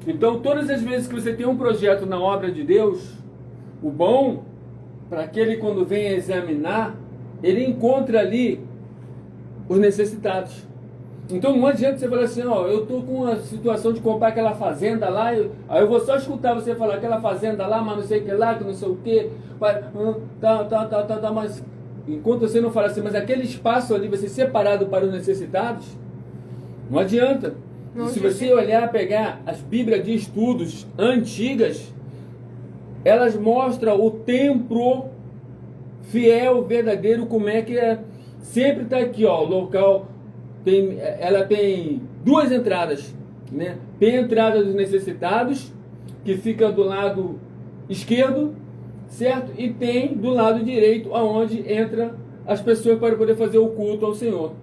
Então, todas as vezes que você tem um projeto na obra de Deus, o bom, para aquele quando vem examinar, ele encontra ali os necessitados. Então não adianta você falar assim, ó, eu estou com a situação de comprar aquela fazenda lá, aí eu vou só escutar você falar aquela fazenda lá, mas não sei o que lá, que não sei o que, mas enquanto você não fala assim, mas aquele espaço ali vai ser separado para os necessitados, não adianta. E se você olhar, pegar as Bíblias de estudos antigas, elas mostram o templo fiel, verdadeiro, como é que é. Sempre está aqui, ó, o local, ela tem 2 entradas, né? Tem a entrada dos necessitados, que fica do lado esquerdo, certo? E tem do lado direito, aonde entra as pessoas para poder fazer o culto ao Senhor.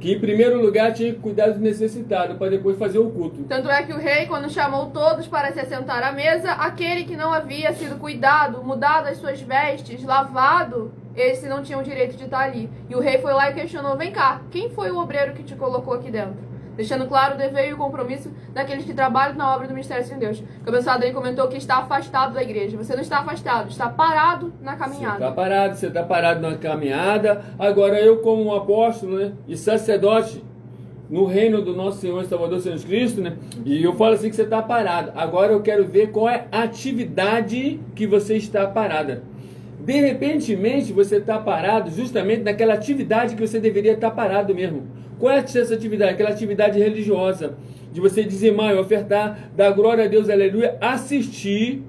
que em primeiro lugar tinha que cuidar do necessitado para depois fazer o culto. Tanto é que o rei, quando chamou todos para se assentar à mesa, aquele que não havia sido cuidado, mudado as suas vestes, lavado, esse não tinha o direito de estar ali. E o rei foi lá e questionou: vem cá, quem foi o obreiro que te colocou aqui dentro? Deixando claro o dever e o compromisso daqueles que trabalham na obra do Ministério de Deus. O abençoado aí comentou que está afastado da igreja. Você não está afastado, está parado na caminhada. Você está parado na caminhada. Agora eu, como um apóstolo, né, e sacerdote no reino do nosso Senhor e Salvador Jesus Cristo, né, e eu falo assim que você está parado. Agora eu quero ver qual é a atividade que você está parada. De repentemente você está parado justamente naquela atividade que você deveria estar parado mesmo. Qual é essa atividade? Aquela atividade religiosa, de você dizimar e ofertar, dar glória a Deus, aleluia, assistir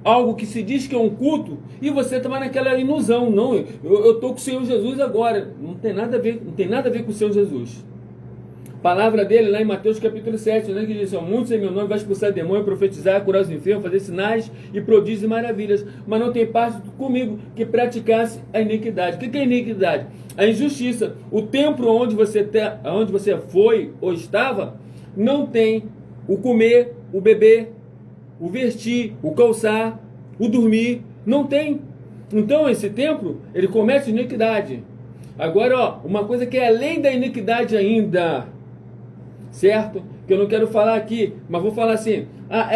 algo que se diz que é um culto, e você está naquela ilusão. Não, eu estou com o Senhor Jesus agora. Não tem nada a ver com o Senhor Jesus. A palavra dele lá em Mateus capítulo 7, né, que diz: muitos em meu nome vai expulsar demônio, profetizar, curar os enfermos, fazer sinais e prodígios e maravilhas, mas não tem parte comigo que praticasse a iniquidade. O que é iniquidade? A injustiça. O templo onde você foi ou estava não tem o comer, o beber, o vestir, o calçar, o dormir, não tem. Então esse templo, ele comete iniquidade. Agora, ó, uma coisa que é além da iniquidade ainda, certo? Que eu não quero falar aqui, mas vou falar assim: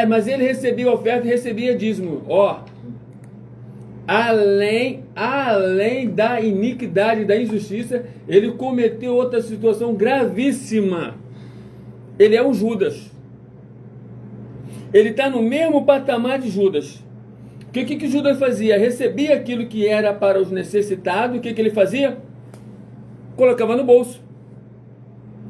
mas ele recebia oferta e recebia dízimo. Ó, além da iniquidade, da injustiça, ele cometeu outra situação gravíssima. Ele é um Judas. Ele está no mesmo patamar de Judas. O que Judas fazia? Recebia aquilo que era para os necessitados. O que ele fazia? Colocava no bolso.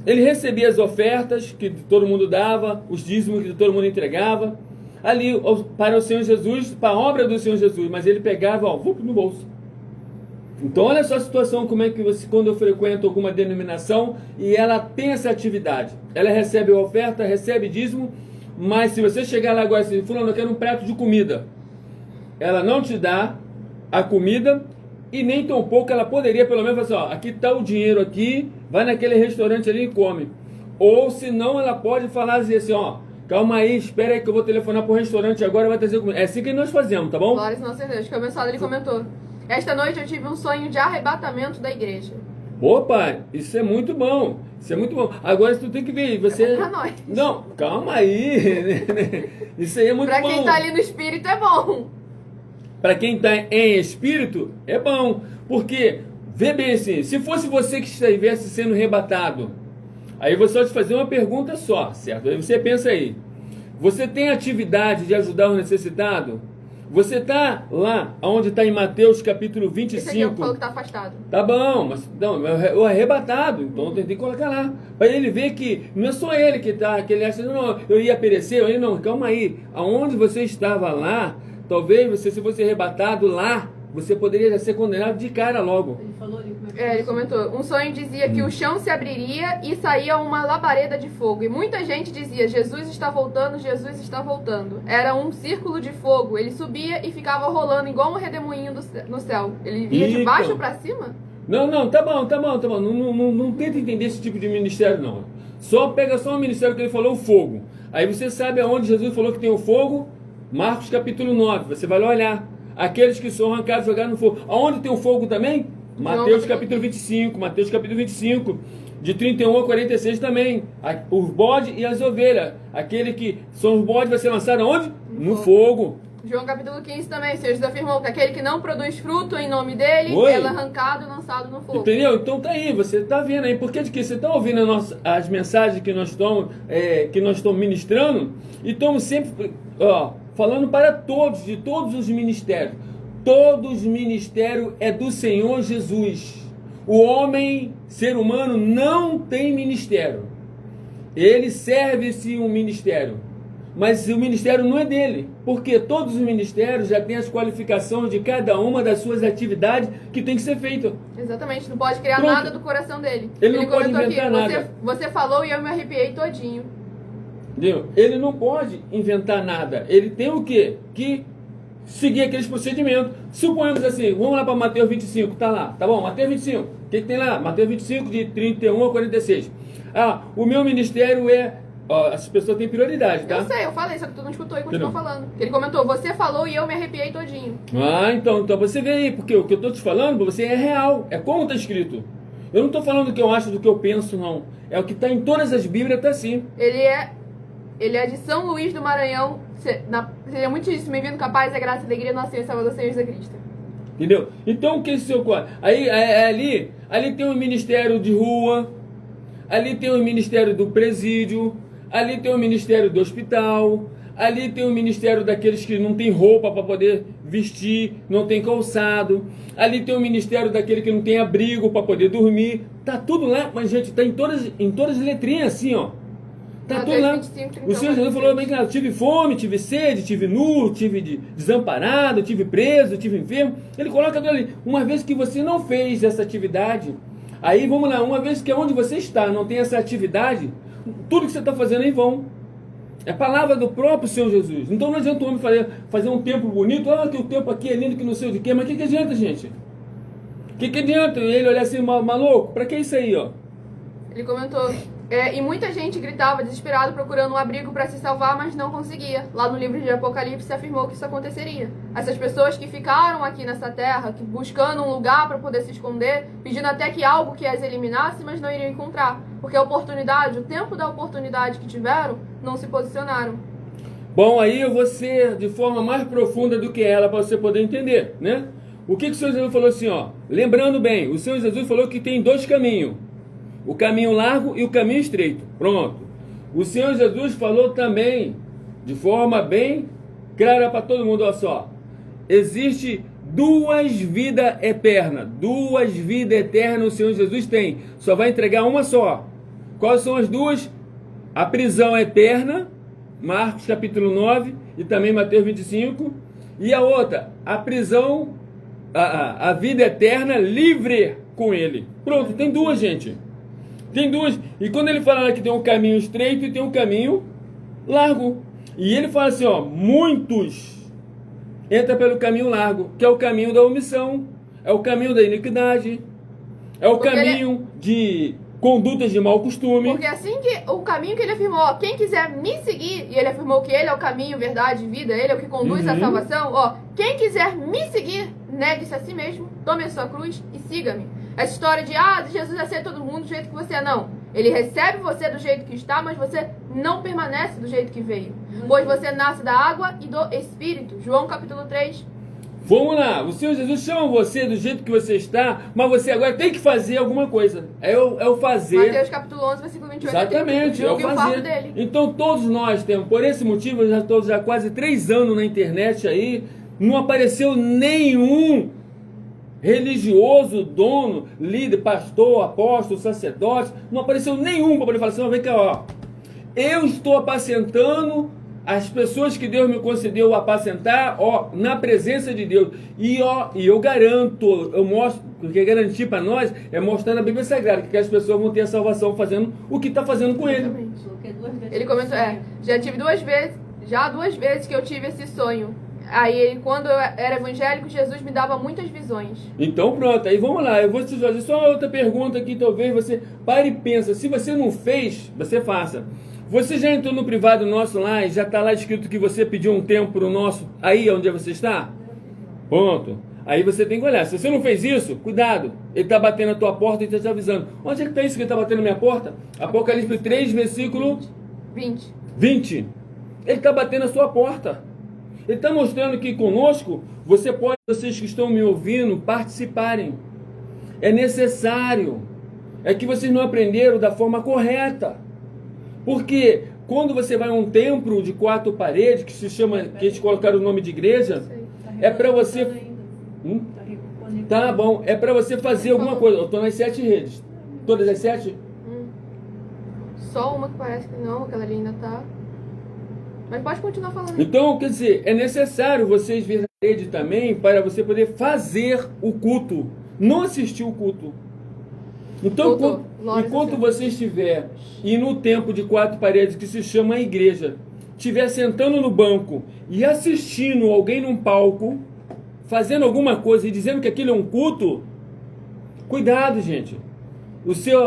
Ele recebia as ofertas que todo mundo dava, os dízimos que todo mundo entregava, ali para o Senhor Jesus, para a obra do Senhor Jesus, mas ele pegava, no bolso. Então olha só a situação, como é que você, quando eu frequento alguma denominação e ela tem essa atividade, ela recebe a oferta, recebe dízimo, mas se você chegar lá agora e dizer: fulano, eu quero um prato de comida, ela não te dá a comida, e nem tão pouco ela poderia pelo menos falar assim: aqui está o dinheiro aqui, vai naquele restaurante ali e come. Ou se não, ela pode falar assim: calma aí, espera aí que eu vou telefonar para o restaurante agora, vai trazer comida. É assim que nós fazemos, tá bom? Glória a nosso Deus. Que o abençoado ele comentou: esta noite eu tive um sonho de arrebatamento da igreja. Opa, isso é muito bom. Isso é muito bom. Agora tu tem que ver, você... É bom pra nós. Não, calma aí. Isso aí é muito bom. Pra quem está ali no espírito é bom. Para quem está em espírito, é bom. Porque, vê bem assim, se fosse você que estivesse sendo arrebatado, aí você vai te fazer uma pergunta só, certo? Aí você pensa aí: você tem atividade de ajudar o necessitado? Você está lá, onde está em Mateus capítulo 25. Esse aqui falou que está afastado. Tá bom, mas não, o arrebatado, então tem que colocar lá. Para ele ver que não é só ele que está, que ele acha: não, eu ia perecer, ele não, calma aí. Aonde você estava lá, talvez você, se fosse arrebatado lá, você poderia ser condenado de cara logo. Ele falou ali como é que Ele comentou: um sonho dizia que o chão se abriria e saía uma labareda de fogo. E muita gente dizia: Jesus está voltando, Jesus está voltando. Era um círculo de fogo. Ele subia e ficava rolando igual um redemoinho no céu. Ele via de baixo para cima? Não, tá bom. Não tenta entender esse tipo de ministério, não. Pega só o ministério que ele falou, o fogo. Aí você sabe aonde Jesus falou que tem o fogo? Marcos capítulo 9. Você vai lá olhar. Aqueles que são arrancados, jogados no fogo. Aonde tem o fogo também? Mateus capítulo 25, de 31 a 46 também. Os bodes e as ovelhas. Aquele que são os bodes vai ser lançado aonde? No fogo. João capítulo 15 também, o Senhor Jesus afirmou que aquele que não produz fruto em nome dele, é arrancado e lançado no fogo. Entendeu? Então tá aí, você tá vendo aí. Porque de que você tá ouvindo as mensagens que nós estamos ministrando, e estamos sempre falando para todos, de todos os ministérios. Todos os ministérios é do Senhor Jesus. O homem, ser humano, não tem ministério. Ele serve-se um ministério, mas o ministério não é dele, porque todos os ministérios já têm as qualificações de cada uma das suas atividades que tem que ser feita. Exatamente, não pode criar nada do coração dele. Ele não pode inventar nada. Você falou e eu me arrepiei todinho. Entendeu? Ele não pode inventar nada. Ele tem o quê? Que seguir aqueles procedimentos. Suponhamos assim, vamos lá para Mateus 25, tá lá, tá bom? Mateus 25, o que tem lá? Mateus 25, de 31 a 46. Ah, o meu ministério é... Ó, as pessoas têm prioridade, tá? Eu sei, eu falei, só que tu não escutou e continuou Entendeu? falando. Ele comentou, você falou e eu me arrepiei todinho. Ah, então você vê aí, porque o que eu tô te falando pra você é real, é como tá escrito. Eu não tô falando do que eu acho, do que eu penso, não. É o que tá em todas as Bíblias, tá assim. Ele é de São Luís do Maranhão. Seja muitíssimo bem-vindo, capaz, a graça e a alegria, nosso Senhor e Salvador, Senhor Jesus Cristo. Entendeu? Então o que é esse seu quadro? Aí ali tem o ministério de rua, ali tem o ministério do presídio, ali tem o ministério do hospital, ali tem o ministério daqueles que não tem roupa para poder vestir, não tem calçado, ali tem o ministério daquele que não tem abrigo para poder dormir. Tá tudo lá, mas gente, tá em todas as letrinhas assim, ó. Tá tudo lá. 25, O Senhor Jesus falou bem claro, tive fome, tive sede, tive nu, tive desamparado, tive preso, tive enfermo. Ele coloca tudo ali. Uma vez que você não fez essa atividade, aí vamos lá, uma vez que é onde você está, não tem essa atividade, tudo que você está fazendo é em vão. É palavra do próprio Senhor Jesus. Então não adianta o homem fazer um templo bonito, que o templo aqui é lindo, que não sei o que, mas o que adianta, gente? O que adianta ele olhar assim, maluco? Pra que isso aí, ó? Ele comentou, e muita gente gritava desesperado procurando um abrigo para se salvar, mas não conseguia. Lá no livro de Apocalipse afirmou que isso aconteceria. Essas pessoas que ficaram aqui nessa terra, que buscando um lugar para poder se esconder, pedindo até que algo que as eliminasse, mas não iriam encontrar. Porque a oportunidade, o tempo da oportunidade que tiveram, não se posicionaram. Bom, aí eu vou ser de forma mais profunda do que ela para você poder entender, né? O que o Senhor Jesus falou assim, ó? Lembrando bem, o Senhor Jesus falou que tem dois caminhos. O caminho largo e o caminho estreito. Pronto. O Senhor Jesus falou também, de forma bem clara para todo mundo, olha só. Existe duas vidas eternas. Duas vidas eternas o Senhor Jesus tem. Só vai entregar uma só. Quais são as duas? A prisão eterna, Marcos capítulo 9 e também Mateus 25. E a outra, a prisão, a vida eterna livre com ele. Pronto, tem duas, gente. Tem duas. E quando ele fala que tem um caminho estreito e tem um caminho largo. E ele fala assim, ó, muitos entram pelo caminho largo, que é o caminho da omissão, é o caminho da iniquidade, é o caminho de condutas de mau costume. Porque assim que o caminho que ele afirmou, ó, quem quiser me seguir, e ele afirmou que ele é o caminho, verdade e vida, ele é o que conduz à salvação, ó, quem quiser me seguir, negue-se a si mesmo, tome a sua cruz e siga-me. Essa história de, Jesus aceita todo mundo do jeito que você é, não. Ele recebe você do jeito que está, mas você não permanece do jeito que veio. Pois você nasce da água e do Espírito. João capítulo 3. Vamos lá, o Senhor Jesus chama você do jeito que você está, mas você agora tem que fazer alguma coisa. É o fazer. Mateus capítulo 11, versículo 28. Exatamente, é o fazer. Dele. Então todos nós temos, por esse motivo, eu já estou já quase 3 anos na internet aí, não apareceu nenhum religioso, dono, líder, pastor, apóstolo, sacerdote, não apareceu nenhum para poder falar assim, vem cá, ó, eu estou apacentando as pessoas que Deus me concedeu apacentar, ó, na presença de Deus, e eu garanto, eu mostro, porque é garantir para nós é mostrar na Bíblia Sagrada que as pessoas vão ter a salvação fazendo o que está fazendo com ele. Ele comentou, já tive duas vezes que eu tive esse sonho. Aí, quando eu era evangélico, Jesus me dava muitas visões. Então, pronto. Aí, vamos lá. Eu vou te fazer só outra pergunta aqui, talvez você pare e pensa. Se você não fez, você faça. Você já entrou no privado nosso lá e já está lá escrito que você pediu um tempo para o nosso... Aí, onde você está? Pronto. Aí você tem que olhar. Se você não fez isso, cuidado. Ele está batendo na tua porta e está te avisando. Onde é que está isso que ele está batendo na minha porta? Apocalipse 3, versículo... 20. Ele está batendo na sua porta. Ele está mostrando que conosco, vocês que estão me ouvindo, participarem. É necessário. É que vocês não aprenderam da forma correta. Porque quando você vai a um templo de 4 paredes, que se chama, que eles colocaram o nome de igreja, é para você... Tá bom, é para você fazer alguma coisa. Eu estou nas 7 redes. Todas as 7? Só uma que parece que não, aquela ali ainda tá... Mas pode continuar falando. Então, quer dizer, é necessário vocês virem a rede também para você poder fazer o culto, não assistir o culto. Então, enquanto você estiver e no tempo de 4 paredes que se chama igreja, estiver sentando no banco e assistindo alguém num palco, fazendo alguma coisa e dizendo que aquilo é um culto, cuidado, gente.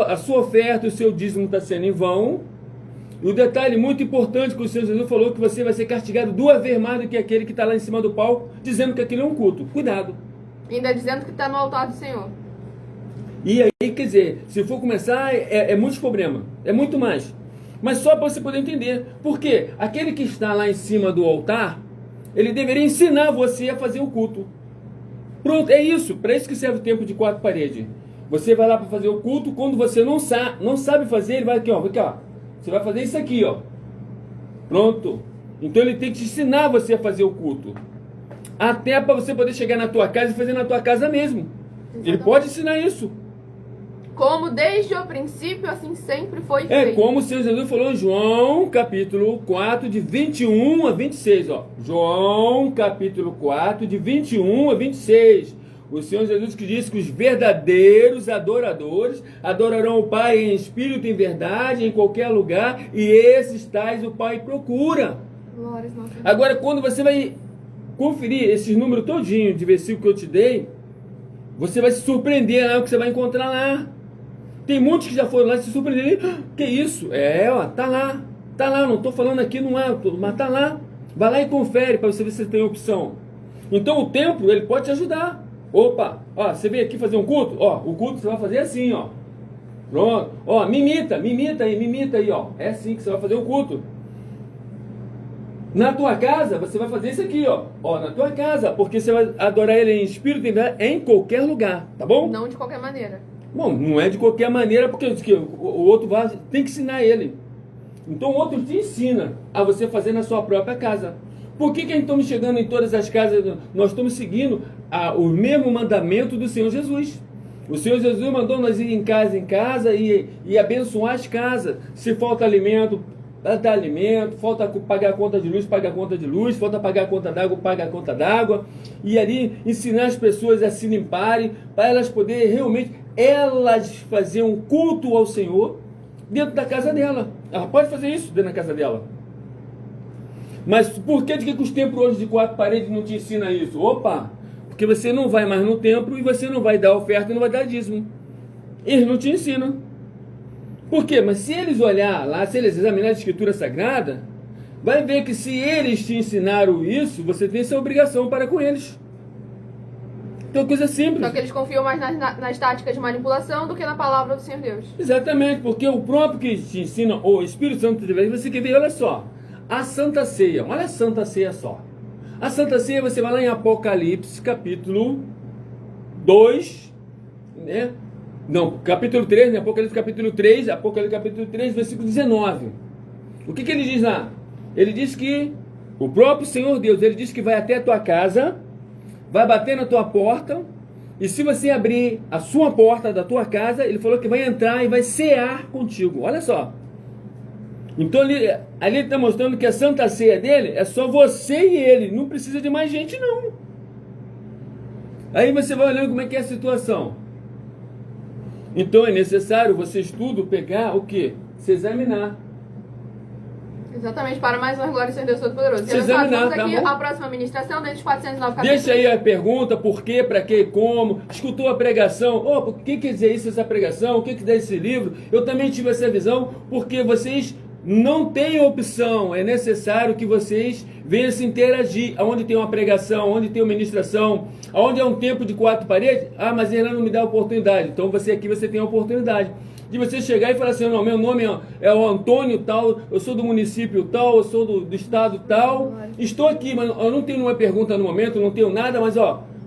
A sua oferta, o seu dízimo está sendo em vão. E o detalhe muito importante que o Senhor Jesus falou, que você vai ser castigado 2 vezes mais do que aquele que está lá em cima do palco, dizendo que aquilo é um culto. Cuidado. Ainda dizendo que está no altar do Senhor. E aí, quer dizer, se for começar, é muitos problemas. É muito mais. Mas só para você poder entender. Porque aquele que está lá em cima do altar, ele deveria ensinar você a fazer o culto. Pronto, é isso. Para isso que serve o tempo de 4 paredes. Você vai lá para fazer o culto. Quando você não sabe fazer, ele vai aqui, ó. Você vai fazer isso aqui, ó. Pronto. Então ele tem que te ensinar você a fazer o culto. Até para você poder chegar na tua casa e fazer na tua casa mesmo. Exatamente. Ele pode ensinar isso. Como desde o princípio, assim sempre foi feito. É como o Senhor Jesus falou em João, capítulo 4, de 21 a 26. Ó. João, capítulo 4, de 21 a 26. O Senhor Jesus que disse que os verdadeiros adoradores adorarão o Pai em espírito e em verdade, em qualquer lugar, e esses tais o Pai procura. Glórias, nossa. Agora, quando você vai conferir esses números todinhos de versículo que eu te dei, você vai se surpreender lá o que você vai encontrar lá. Tem muitos que já foram lá e se surpreenderam. Que isso? Tá lá, não estou falando aqui, não é, mas tá lá. Vai lá e confere para você ver se você tem opção. Então o templo, ele pode te ajudar. Opa, ó, você veio aqui fazer um culto? Ó, o culto você vai fazer assim, ó. Pronto. Ó, me imita aí, ó. É assim que você vai fazer o culto. Na tua casa, você vai fazer isso aqui, ó. Ó, na tua casa, porque você vai adorar ele em espírito e em verdade, em qualquer lugar, tá bom? Não de qualquer maneira. Bom, não é de qualquer maneira, porque o outro tem que ensinar ele. Então o outro te ensina a você fazer na sua própria casa. Por que estamos chegando em todas as casas? Nós estamos seguindo o mesmo mandamento do Senhor Jesus. O Senhor Jesus mandou nós ir em casa e abençoar as casas. Se falta alimento, dá alimento. Falta pagar a conta de luz, paga a conta de luz. Falta pagar a conta d'água, paga a conta d'água. E ali ensinar as pessoas a se limparem, para elas poderem realmente fazer um culto ao Senhor dentro da casa dela. Ela pode fazer isso dentro da casa dela. Mas por que os templos hoje de 4 paredes não te ensinam isso? Opa! Porque você não vai mais no templo e você não vai dar oferta e não vai dar dízimo. Eles não te ensinam. Por quê? Mas se eles olhar lá, se eles examinarem a Escritura Sagrada, vai ver que se eles te ensinaram isso, você tem essa obrigação para com eles. Então, coisa simples. Só que eles confiam mais nas táticas de manipulação do que na palavra do Senhor Deus. Exatamente, porque o próprio que te ensina, o Espírito Santo de Deus, você quer ver, olha só. A Santa Ceia, olha a Santa Ceia só. A Santa Ceia, você vai lá em Apocalipse, capítulo 2, né? Não, capítulo 3, né? Apocalipse capítulo 3, versículo 19. O que ele diz lá? Ele diz que o próprio Senhor Deus, ele diz que vai até a tua casa, vai bater na tua porta, e se você abrir a sua porta da tua casa, ele falou que vai entrar e vai cear contigo. Olha só. Então ali ele está mostrando que a Santa Ceia dele é só você e ele, não precisa de mais gente não. Aí você vai olhando como é que é a situação. Então é necessário você pegar o quê? Se examinar. Exatamente, para mais uma glória, Senhor Deus Todo-Poderoso. Se examinar, vamos aqui tá bom? a próxima ministração, desde os 409 capítulos. Deixa aí a pergunta, por quê, para quê, como. Escutou a pregação, o que quer dizer isso, essa pregação, o que quer dizer esse livro? Eu também tive essa visão, porque vocês não têm opção, é necessário que vocês venham se interagir, aonde tem uma pregação, onde tem uma ministração, aonde é um tempo de 4 paredes, mas ele não me dá oportunidade, então você tem a oportunidade de você chegar e falar assim, não, meu nome é o Antônio tal, eu sou do município tal, eu sou do estado tal, estou aqui, mas eu não tenho uma pergunta no momento, não tenho nada, mas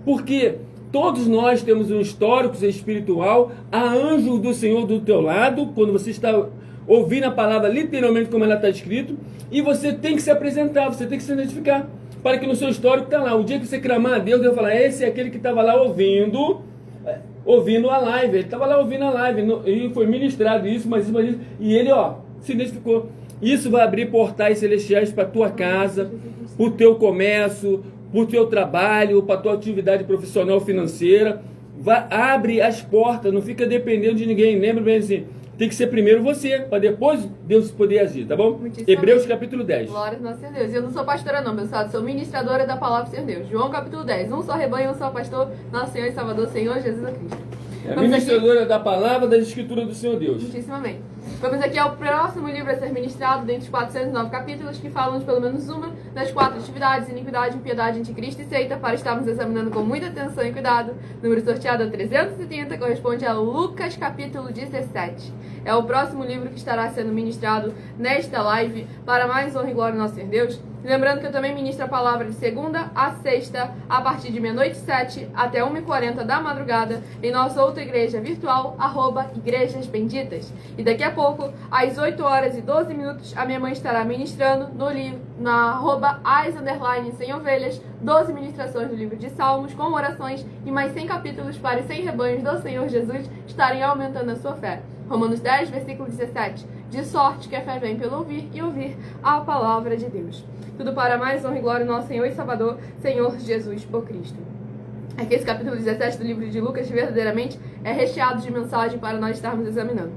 porque todos nós temos um histórico espiritual, há anjo do Senhor do teu lado, quando você está ouvindo a palavra literalmente como ela está escrito, e você tem que se apresentar, você tem que se identificar, para que no seu histórico está lá. O dia que você clamar a Deus, Deus vai falar, esse é aquele que estava lá ouvindo a live, ele estava lá ouvindo a live, e foi ministrado isso, mas isso, e ele se identificou. Isso vai abrir portais celestiais para a tua casa, para o teu comércio, para o teu trabalho, para a tua atividade profissional financeira. Abre as portas, não fica dependendo de ninguém. Lembra bem assim, tem que ser primeiro você, para depois Deus poder agir, tá bom? Muitíssimo Hebreus bem. capítulo 10. Glória ao nosso Senhor Deus. Eu não sou pastora não, meu senhor, sou ministradora da palavra do Senhor Deus. João capítulo 10. Um só rebanho, um só pastor, nosso Senhor e Salvador, Senhor Jesus Cristo. É a Vamos ministradora da palavra das escrituras do Senhor Deus. Muitíssimamente. Vamos aqui ao próximo livro a ser ministrado, dentre os 409 capítulos, que falam de pelo menos uma das 4 atividades: iniquidade, impiedade, anticristo e seita, para estarmos examinando com muita atenção e cuidado. Número sorteado a 330 corresponde a Lucas capítulo 17. É o próximo livro que estará sendo ministrado nesta live, para mais honra e glória ao nosso Senhor Deus. Lembrando que eu também ministro a palavra de segunda a sexta, a partir de meia-noite 7 até 1h40 da madrugada, em nossa outra igreja virtual, @Igrejas Benditas. E daqui a pouco, às 8h12, a minha mãe estará ministrando no livro, na @as_sem ovelhas, 12 ministrações do livro de Salmos, com orações e mais 100 capítulos para os 100 rebanhos do Senhor Jesus estarem aumentando a sua fé. Romanos 10, versículo 17. De sorte que a fé vem pelo ouvir e ouvir a palavra de Deus. Tudo para mais honra e glória ao nosso Senhor e Salvador, Senhor Jesus o Cristo. Aqui esse capítulo 17 do livro de Lucas verdadeiramente é recheado de mensagem para nós estarmos examinando.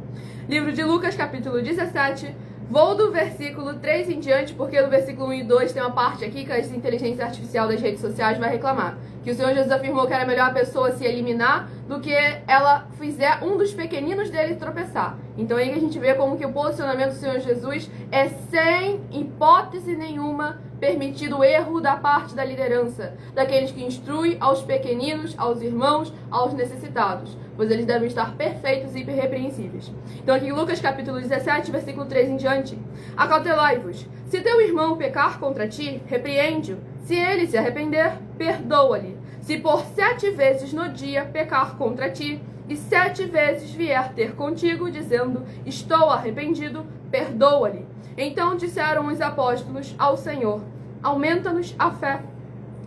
Livro de Lucas, capítulo 17. Vou do versículo 3 em diante, porque no versículo 1 e 2 tem uma parte aqui que a inteligência artificial das redes sociais vai reclamar. Que o Senhor Jesus afirmou que era melhor a pessoa se eliminar do que ela fizer um dos pequeninos dele tropeçar. Então aí que a gente vê como que o posicionamento do Senhor Jesus é sem hipótese nenhuma permitido o erro da parte da liderança, daqueles que instruem aos pequeninos, aos irmãos, aos necessitados, pois eles devem estar perfeitos e irrepreensíveis. Então aqui em Lucas capítulo 17, versículo 3 em diante: acautelai-vos, se teu irmão pecar contra ti, repreende-o, se ele se arrepender, perdoa-lhe. Se por 7 vezes no dia pecar contra ti, e 7 vezes vier ter contigo, dizendo, estou arrependido, perdoa-lhe. Então disseram os apóstolos ao Senhor, aumenta-nos a fé.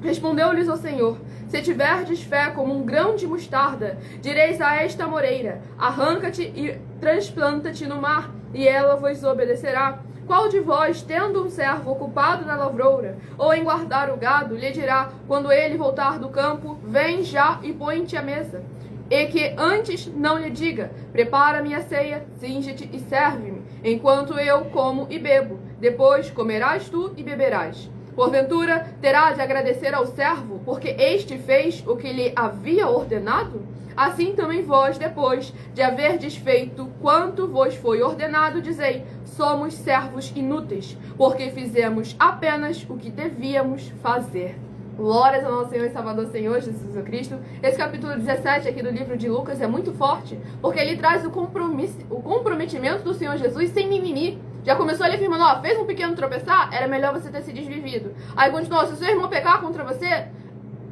Respondeu-lhes o Senhor, se tiverdes fé como um grão de mostarda, direis a esta moreira, arranca-te e transplanta-te no mar, e ela vos obedecerá. Qual de vós, tendo um servo ocupado na lavoura, ou em guardar o gado, lhe dirá, quando ele voltar do campo, vem já e põe-te à mesa? E que antes não lhe diga, prepara-me a ceia, cinge-te e serve-me, enquanto eu como e bebo. Depois comerás tu e beberás. Porventura, terá de agradecer ao servo, porque este fez o que lhe havia ordenado? Assim também vós, depois de haverdes feito quanto vos foi ordenado, dizei, somos servos inúteis, porque fizemos apenas o que devíamos fazer. Glórias ao nosso Senhor e Salvador, Senhor Jesus Cristo. Esse capítulo 17 aqui do livro de Lucas é muito forte, porque ele traz o comprometimento do Senhor Jesus sem mimimi. Já começou ele afirmando, ó, fez um pequeno tropeçar, era melhor você ter se desvivido. Aí continuou, se o seu irmão pecar contra você,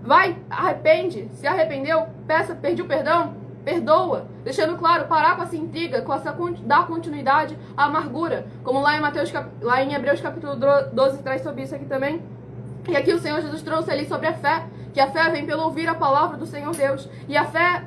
vai, arrepende, se arrependeu, peça, pediu perdão, perdoa, deixando claro, parar com essa intriga, com essa dar continuidade à amargura, como lá em Hebreus capítulo 12 traz sobre isso aqui também. E aqui o Senhor Jesus trouxe ali sobre a fé, que a fé vem pelo ouvir a palavra do Senhor Deus. E a fé,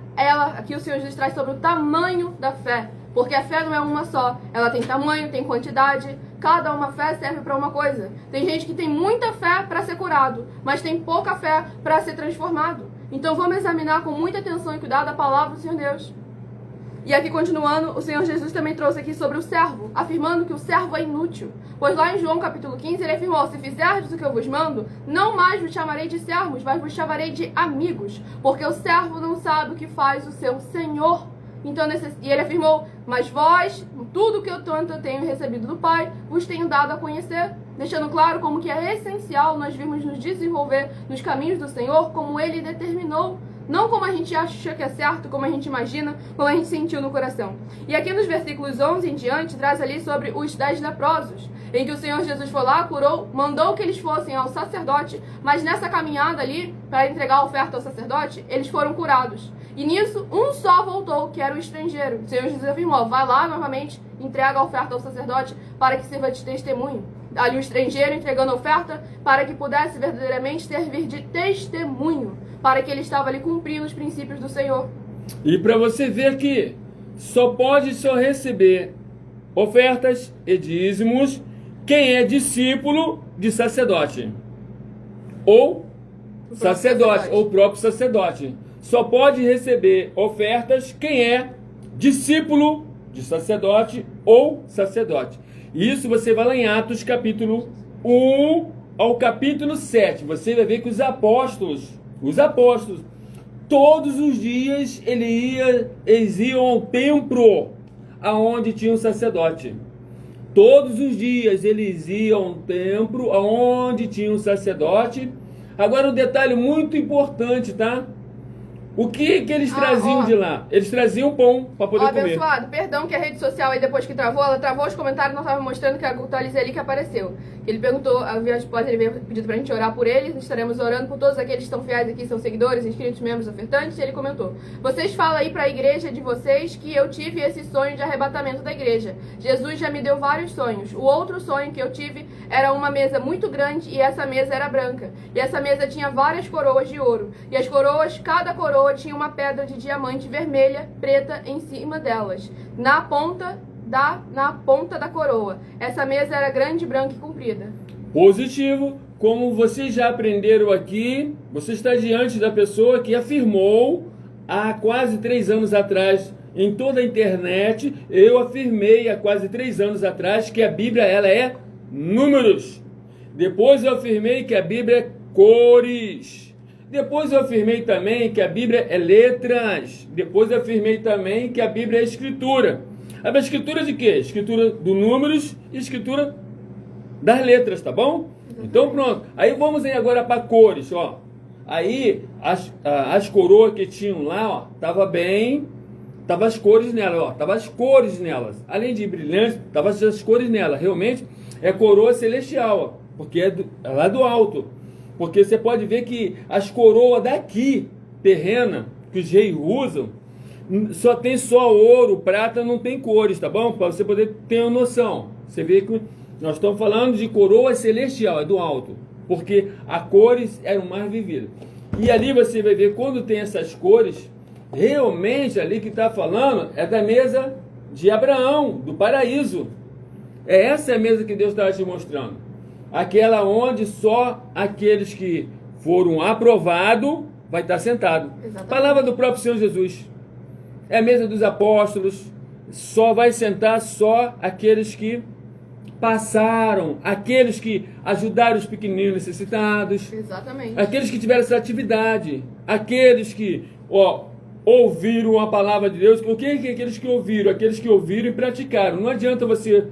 aqui o Senhor Jesus traz sobre o tamanho da fé, porque a fé não é uma só, ela tem tamanho, tem quantidade, cada uma fé serve para uma coisa. Tem gente que tem muita fé para ser curado, mas tem pouca fé para ser transformado. Então vamos examinar com muita atenção e cuidado a palavra do Senhor Deus. E aqui continuando, o Senhor Jesus também trouxe aqui sobre o servo, afirmando que o servo é inútil. Pois lá em João capítulo 15 ele afirmou, se fizerdes o que eu vos mando, não mais vos chamarei de servos, mas vos chamarei de amigos, porque o servo não sabe o que faz o seu Senhor. Então, e ele afirmou, mas vós, tudo que eu tanto tenho recebido do Pai, vos tenho dado a conhecer, deixando claro como que é essencial nós virmos nos desenvolver nos caminhos do Senhor, como Ele determinou, não como a gente acha que é certo, como a gente imagina, como a gente sentiu no coração. E aqui nos versículos 11 em diante, traz ali sobre os 10 leprosos, em que o Senhor Jesus foi lá, curou, mandou que eles fossem ao sacerdote, mas nessa caminhada ali, para entregar a oferta ao sacerdote, eles foram curados. E nisso, um só voltou, que era o estrangeiro. O Senhor Jesus afirmou, vai lá novamente, entrega a oferta ao sacerdote, para que sirva de testemunho. Ali o estrangeiro entregando a oferta, para que pudesse verdadeiramente servir de testemunho, para que ele estava ali cumprindo os princípios do Senhor. E para você ver que só receber ofertas e dízimos quem é discípulo de sacerdote. Ou sacerdote, ou próprio sacerdote. Só pode receber ofertas quem é discípulo de sacerdote ou sacerdote. Isso você vai lá em Atos capítulo 1 ao capítulo 7. Você vai ver que os apóstolos, todos os dias eles iam ao templo aonde tinha um sacerdote. Todos os dias eles iam ao templo aonde tinha um sacerdote. Agora um detalhe muito importante, tá? O que eles traziam de lá? Eles traziam pão para poder comer. Abençoado, perdão que a rede social aí depois que travou, ela travou os comentários, não estava mostrando que eu atualizei ali que apareceu. Ele perguntou, a resposta, ele veio pedido pra gente orar por eles, estaremos orando por todos aqueles que estão fiéis aqui, são seguidores, inscritos, membros, ofertantes, e ele comentou: vocês falam aí pra igreja de vocês que eu tive esse sonho de arrebatamento da igreja. Jesus já me deu vários sonhos. O outro sonho que eu tive era uma mesa muito grande e essa mesa era branca. E essa mesa tinha várias coroas de ouro. E as coroas, cada coroa tinha uma pedra de diamante vermelha, preta em cima delas, na ponta da coroa. Essa mesa era grande, branca e comprida. Positivo. Como vocês já aprenderam aqui, você está diante da pessoa que afirmou há quase 3 anos atrás, em toda a internet, eu afirmei há quase 3 anos atrás que a Bíblia ela é números. Depois eu afirmei que a Bíblia é cores. Depois eu afirmei também que a Bíblia é letras. Depois eu afirmei também que a Bíblia é escritura. A escritura de quê? Escritura do números e escritura das letras, tá bom? Então pronto. Aí vamos aí agora para cores, ó. Aí as coroas que tinham lá, ó, tava as cores nela, ó, tava as cores nelas. Além de brilhante, tava as cores nela. Realmente é coroa celestial, ó, porque é lá do alto. Porque você pode ver que as coroas daqui, terrena, que os reis usam, só tem só ouro, prata, não tem cores, tá bom? Para você poder ter uma noção. Você vê que nós estamos falando de coroa celestial, é do alto. Porque a cores eram mais vividas. E ali você vai ver, quando tem essas cores, realmente ali que está falando é da mesa de Abraão, do paraíso. É essa a mesa que Deus estava te mostrando. Aquela onde só aqueles que foram aprovados vai estar sentado. Exatamente. Palavra do próprio Senhor Jesus. É a mesa dos apóstolos. Só vai sentar só aqueles que passaram, aqueles que ajudaram os pequeninos necessitados. Exatamente. Aqueles que tiveram essa atividade. Aqueles que ouviram a palavra de Deus. O que é aqueles que ouviram? Aqueles que ouviram e praticaram. Não adianta você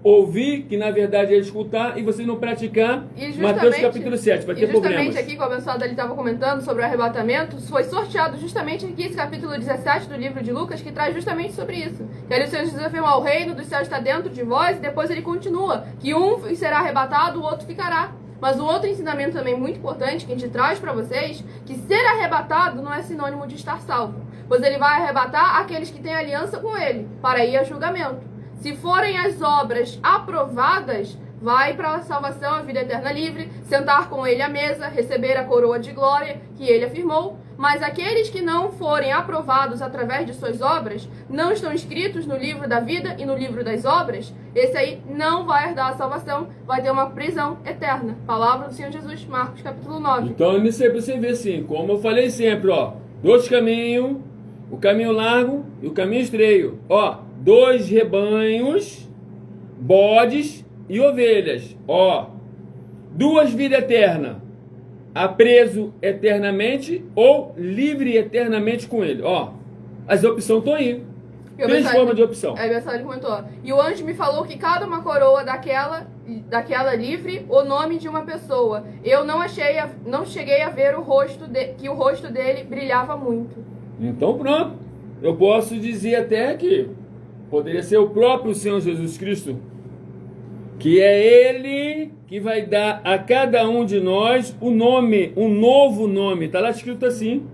ouvir, que na verdade é escutar, e você não praticar. Mateus capítulo 7, vai ter problemas. Justamente aqui, como o abençoado ele estava comentando sobre o arrebatamento, foi sorteado justamente aqui esse capítulo 17 do livro de Lucas, que traz justamente sobre isso. Que ali o Senhor Jesus afirma: o reino dos céus está dentro de vós, e depois ele continua, que um será arrebatado, o outro ficará. Mas um outro ensinamento também muito importante que a gente traz para vocês, que ser arrebatado não é sinônimo de estar salvo, pois ele vai arrebatar aqueles que têm aliança com ele, para ir a julgamento. Se forem as obras aprovadas, vai para a salvação, a vida eterna livre, sentar com ele à mesa, receber a coroa de glória que ele afirmou. Mas aqueles que não forem aprovados através de suas obras, não estão inscritos no livro da vida e no livro das obras, esse aí não vai herdar a salvação, vai ter uma prisão eterna. Palavra do Senhor Jesus, Marcos capítulo 9. Então, nisso aí você vê assim, como eu falei sempre, ó, 2 caminhos, o caminho largo e o caminho estreito. Ó, 2 rebanhos, bodes e ovelhas. Ó, 2 vidas eternas. A preso eternamente ou livre eternamente com ele. Ó, as opções estão aí. 3 formas de opção. É, ele comentou. E o anjo me falou que cada uma coroa daquela livre o nome de uma pessoa. Eu não cheguei a ver que o rosto dele brilhava muito. Então pronto. Eu posso dizer até que poderia ser o próprio Senhor Jesus Cristo, que é Ele que vai dar a cada um de nós o nome, um novo nome. Está lá escrito assim.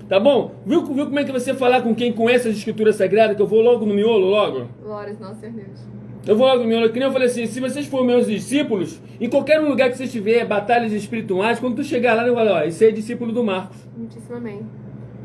Tá bom? Viu como é que você falar com quem conhece as escrituras sagradas, que eu vou logo no miolo, logo? Glórias, nosso Senhor Deus. Eu vou logo no miolo. Que nem eu falei assim, se vocês forem meus discípulos, em qualquer lugar que você estiver, batalhas espirituais, quando tu chegar lá, eu vou falar, ó, esse aí é discípulo do Marcos. Muitíssimo amém.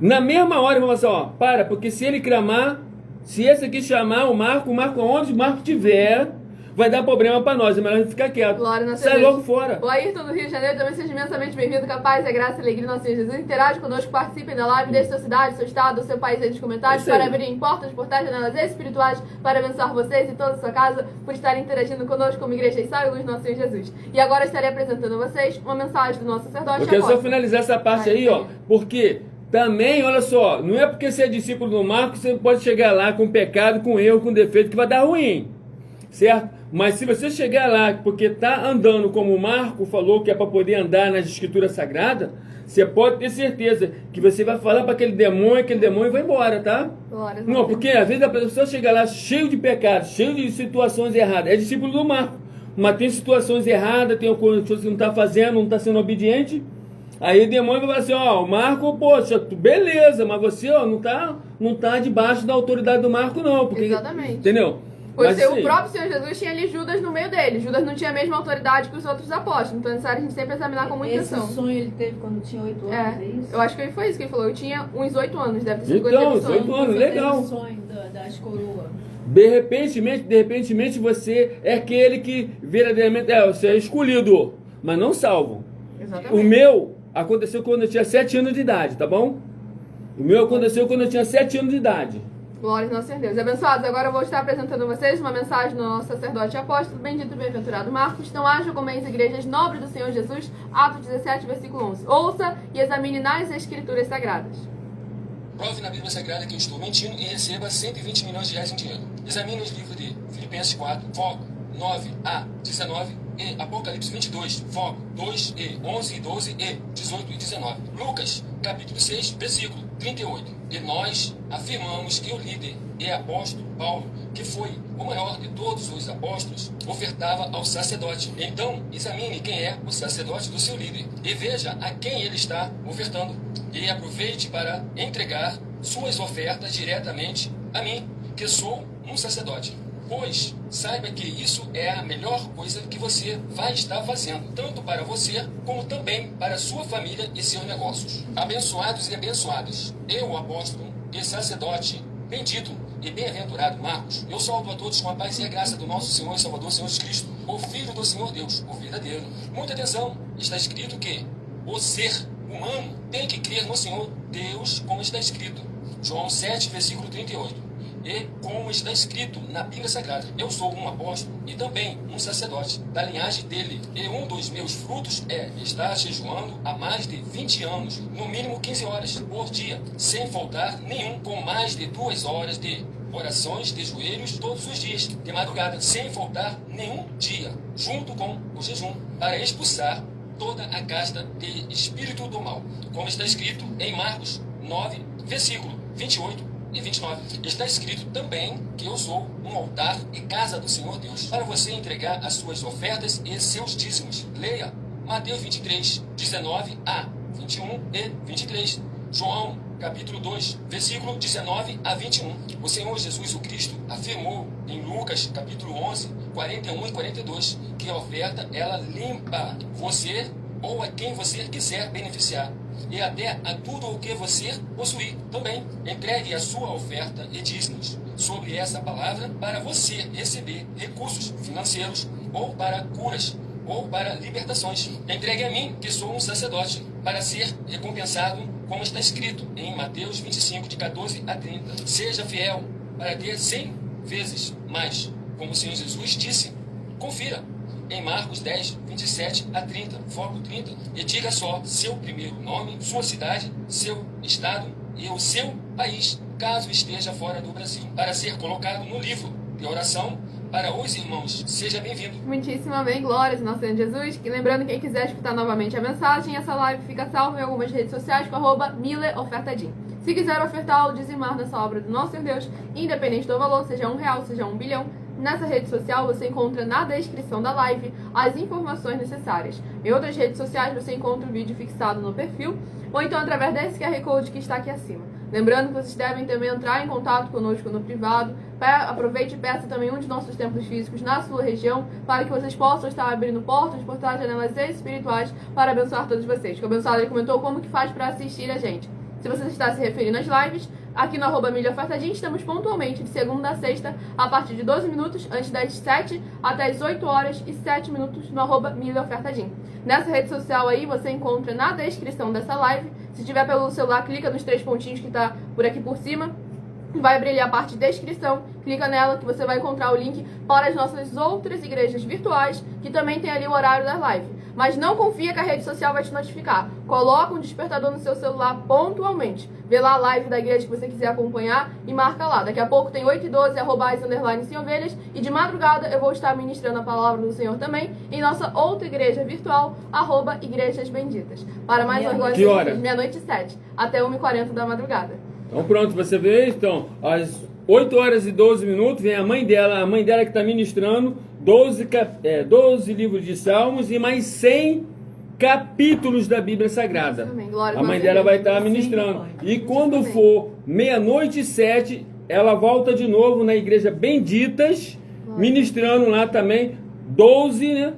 Na mesma hora, eu vou falar assim, ó, porque se ele clamar, se esse aqui chamar o Marco aonde o Marco estiver, vai dar problema pra nós, é melhor a gente ficar quieto. Glória a Sai Deus. logo fora. O Ayrton do Rio de Janeiro também seja imensamente bem-vindo, capaz, é graça e alegria do nosso Senhor Jesus. Interage conosco, participem da live, deixe sua cidade, seu estado, seu país aí nos comentários, É isso aí. para abrirem portas, portais, janelas espirituais, para abençoar vocês e toda a sua casa, por estarem interagindo conosco como Igreja e Sal e Luz do nosso Senhor Jesus. E agora estarei apresentando a vocês uma mensagem do nosso sacerdote. Eu quero só apóstolo. finalizar essa parte aí, ó, porque também, olha só, não é porque você é discípulo do Marco, você pode chegar lá com pecado, com erro, com defeito, que vai dar ruim, certo? Mas se você chegar lá porque tá andando como o Marco falou, que é para poder andar nas escrituras sagradas, você pode ter certeza que você vai falar para aquele demônio vai embora, tá? Glória a Deus. Não, porque às vezes a pessoa chega lá cheio de pecados, cheio de situações erradas, é discípulo do Marco, mas tem situações erradas, tem coisas que não está fazendo, não está sendo obediente. Aí o demônio vai falar assim, ó, o Marco, poxa, beleza, mas você, ó, não tá debaixo da autoridade do Marco, não. Porque, Exatamente. entendeu? Pois Mas, o assim, próprio Senhor Jesus tinha ali Judas no meio dele. Judas não tinha a mesma autoridade que os outros apóstolos. Então é necessário a gente sempre examinar com muita Esse atenção. sonho ele teve quando tinha 8 anos, é isso? Eu acho que foi isso que ele falou. Eu tinha uns 8 anos, deve ter sido quando Então, teve o sonho. 8 anos, Você legal. teve o sonho das coroas. De repentemente você é aquele que verdadeiramente, você é escolhido, mas não salvo. Exatamente. O meu aconteceu quando eu tinha 7 anos de idade, tá bom? O meu aconteceu quando eu tinha 7 anos de idade. Glória ao nosso Senhor Deus. Abençoados, agora eu vou estar apresentando a vocês uma mensagem do nosso sacerdote e apóstolo, bendito e bem-aventurado Marcos. Então haja como as igrejas nobres do Senhor Jesus, Atos 17, versículo 11. Ouça e examine nas escrituras sagradas. Prove na Bíblia Sagrada que eu estou mentindo e receba 120 milhões de reais em dinheiro. Examine os livros de Filipenses 4, foco 9 a 19 e Apocalipse 22, foco 2 e 11 e 12 e 18 e 19. Lucas, capítulo 6, versículo 38. E nós afirmamos que o líder e apóstolo Paulo, que foi o maior de todos os apóstolos, ofertava ao sacerdote. Então, examine quem é o sacerdote do seu líder e veja a quem ele está ofertando. E aproveite para entregar suas ofertas diretamente a mim, que sou um sacerdote. Pois saiba que isso é a melhor coisa que você vai estar fazendo, tanto para você, como também para sua família e seus negócios. Abençoados e abençoadas, eu, apóstolo e sacerdote, bendito e bem-aventurado Marcos, eu saúdo a todos com a paz e a graça do nosso Senhor e Salvador, Senhor Jesus Cristo, o Filho do Senhor Deus, o verdadeiro. Muita atenção, está escrito que o ser humano tem que crer no Senhor Deus, como está escrito. João 7, versículo 38. E como está escrito na Bíblia Sagrada, eu sou um apóstolo e também um sacerdote da linhagem dele. E um dos meus frutos é estar jejuando há mais de 20 anos, no mínimo 15 horas por dia, sem faltar nenhum, com mais de 2 horas de orações de joelhos todos os dias, de madrugada, sem faltar nenhum dia, junto com o jejum, para expulsar toda a casta de espírito do mal, como está escrito em Marcos 9, versículo 28 e 29. Está escrito também que eu sou um altar e casa do Senhor Deus, para você entregar as suas ofertas e seus dízimos. Leia Mateus 23, 19 a 21 e 23. João, capítulo 2, versículo 19 a 21. O Senhor Jesus o Cristo afirmou em Lucas, capítulo 11, 41 e 42, que a oferta, ela limpa você ou a quem você quiser beneficiar, e até a tudo o que você possuir também. Entregue a sua oferta e dízimos sobre essa palavra para você receber recursos financeiros, ou para curas, ou para libertações. Entregue a mim, que sou um sacerdote, para ser recompensado, como está escrito em Mateus 25, de 14 a 30. Seja fiel para ter 100 vezes mais, como o Senhor Jesus disse. Confira em Marcos 10, 27 a 30, foco 30, e diga só seu primeiro nome, sua cidade, seu estado e o seu país, caso esteja fora do Brasil, para ser colocado no livro de oração para os irmãos. Seja bem-vindo. Muitíssimo amém, glórias ao nosso Senhor Jesus. E lembrando, quem quiser escutar novamente a mensagem, essa live fica salva em algumas redes sociais com @MileOfertadim. Se quiser ofertar ou dizimar nessa obra do nosso Senhor Deus, independente do valor, seja R$1, seja 1 bilhão, nessa rede social você encontra na descrição da live as informações necessárias. Em outras redes sociais você encontra o vídeo fixado no perfil, ou então através desse QR Code que está aqui acima. Lembrando que vocês devem também entrar em contato conosco no privado. Aproveite e peça também um de nossos templos físicos na sua região, para que vocês possam estar abrindo portas, portais, janelas espirituais para abençoar todos vocês. Que o abençoado ele comentou como que faz para assistir a gente. Se você está se referindo às lives, aqui no @Milha Ofertadinha. Estamos pontualmente de segunda a sexta, a partir de 12 minutos, antes das 7 até as 8 horas e 7 minutos no @Milha Ofertadinha. Nessa rede social aí, você encontra na descrição dessa live. Se tiver pelo celular, clica nos 3 pontinhos que tá por aqui por cima. Vai brilhar a parte de descrição, clica nela que você vai encontrar o link para as nossas outras igrejas virtuais, que também tem ali o horário da live. Mas não confia que a rede social vai te notificar. Coloca um despertador no seu celular pontualmente. Vê lá a live da igreja que você quiser acompanhar e marca lá. Daqui a pouco tem 8h12, @as_sem-ovelhas. E de madrugada eu vou estar ministrando a palavra do Senhor também em nossa outra igreja virtual, @Igrejas Benditas. Para mais uma Que hora? meia-noite e 7, até 1h40 da madrugada. Então pronto, você vê, então, às 8h12, vem a mãe dela que está ministrando 12 livros de Salmos e mais 100 capítulos da Bíblia Sagrada. A mãe dela vai estar ministrando. E quando for meia-noite e 7, ela volta de novo na Igreja Benditas, ministrando lá também 12, né?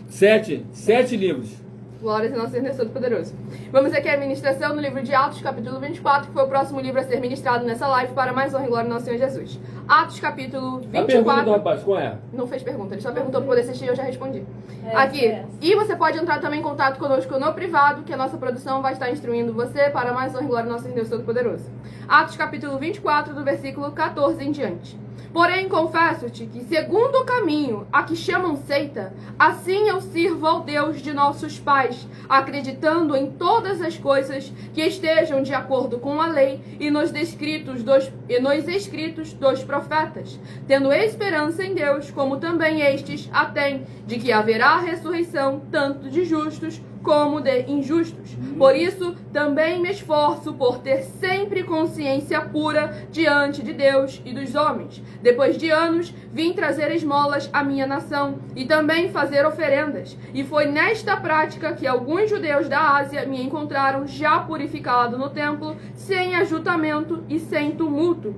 7 livros. Glórias ao nosso Senhor Todo-Poderoso. Vamos aqui à ministração no livro de Atos, capítulo 24, que foi o próximo livro a ser ministrado nessa live para mais honra e glória ao nosso Senhor Jesus. Atos, capítulo 24. A pergunta do rapaz, qual é? Não fez pergunta, ele só perguntou para poder assistir e eu já respondi. Aqui. E você pode entrar também em contato conosco no privado, que a nossa produção vai estar instruindo você para mais honra e glória ao nosso Deus Todo-Poderoso. Atos, capítulo 24, do versículo 14 em diante. Porém, confesso-te que, segundo o caminho a que chamam seita, assim eu sirvo ao Deus de nossos pais, acreditando em todas as coisas que estejam de acordo com a lei e nos escritos dos profetas, tendo esperança em Deus, como também estes a têm, de que haverá ressurreição tanto de justos como de injustos. Por isso, também me esforço por ter sempre consciência pura diante de Deus e dos homens. Depois de anos, vim trazer esmolas à minha nação e também fazer oferendas. E foi nesta prática que alguns judeus da Ásia me encontraram já purificado no templo, sem ajuntamento e sem tumulto,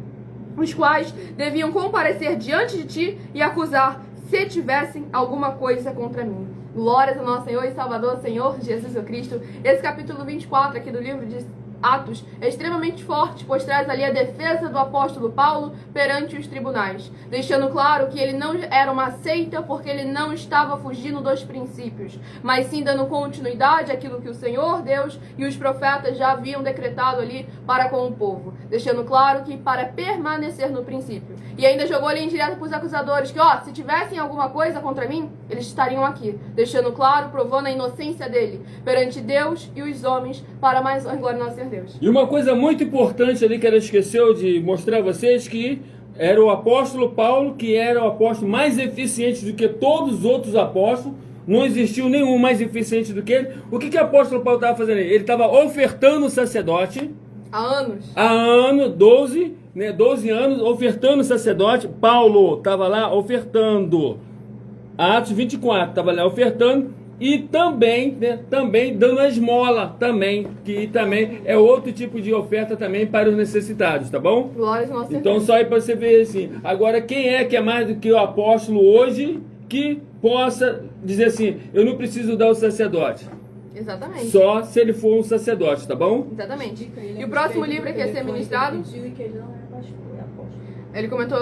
os quais deviam comparecer diante de ti e acusar, se tivessem alguma coisa contra mim. Glórias ao nosso Senhor e Salvador, Senhor Jesus Cristo. Esse capítulo 24 aqui do livro de Atos é extremamente forte, pois traz ali a defesa do apóstolo Paulo perante os tribunais, deixando claro que ele não era uma seita porque ele não estava fugindo dos princípios, mas sim dando continuidade àquilo que o Senhor Deus e os profetas já haviam decretado ali para com o povo, deixando claro que para permanecer no princípio. E ainda jogou ali em direto para os acusadores que, se tivessem alguma coisa contra mim, eles estariam aqui, deixando claro, provando a inocência dele perante Deus e os homens, para mais honra e glória ao nosso Deus. E uma coisa muito importante ali que ela esqueceu de mostrar a vocês, que era o apóstolo Paulo, que era o apóstolo mais eficiente do que todos os outros apóstolos. Não existiu nenhum mais eficiente do que ele. O que o apóstolo Paulo estava fazendo aí? Ele estava ofertando o sacerdote. Há anos. Há anos, 12 anos, ofertando o sacerdote. Paulo estava lá ofertando. Atos 24, estava lá ofertando. E também, também dando a esmola, também, que também é outro tipo de oferta também para os necessitados, tá bom? Glórias ao nosso Então Deus. só aí para você ver assim. Agora, quem é que é mais do que o apóstolo hoje que possa dizer assim, eu não preciso dar o sacerdote? Exatamente. Só se ele for um sacerdote, tá bom? Exatamente. E o próximo livro que ia ser ministrado, ele comentou,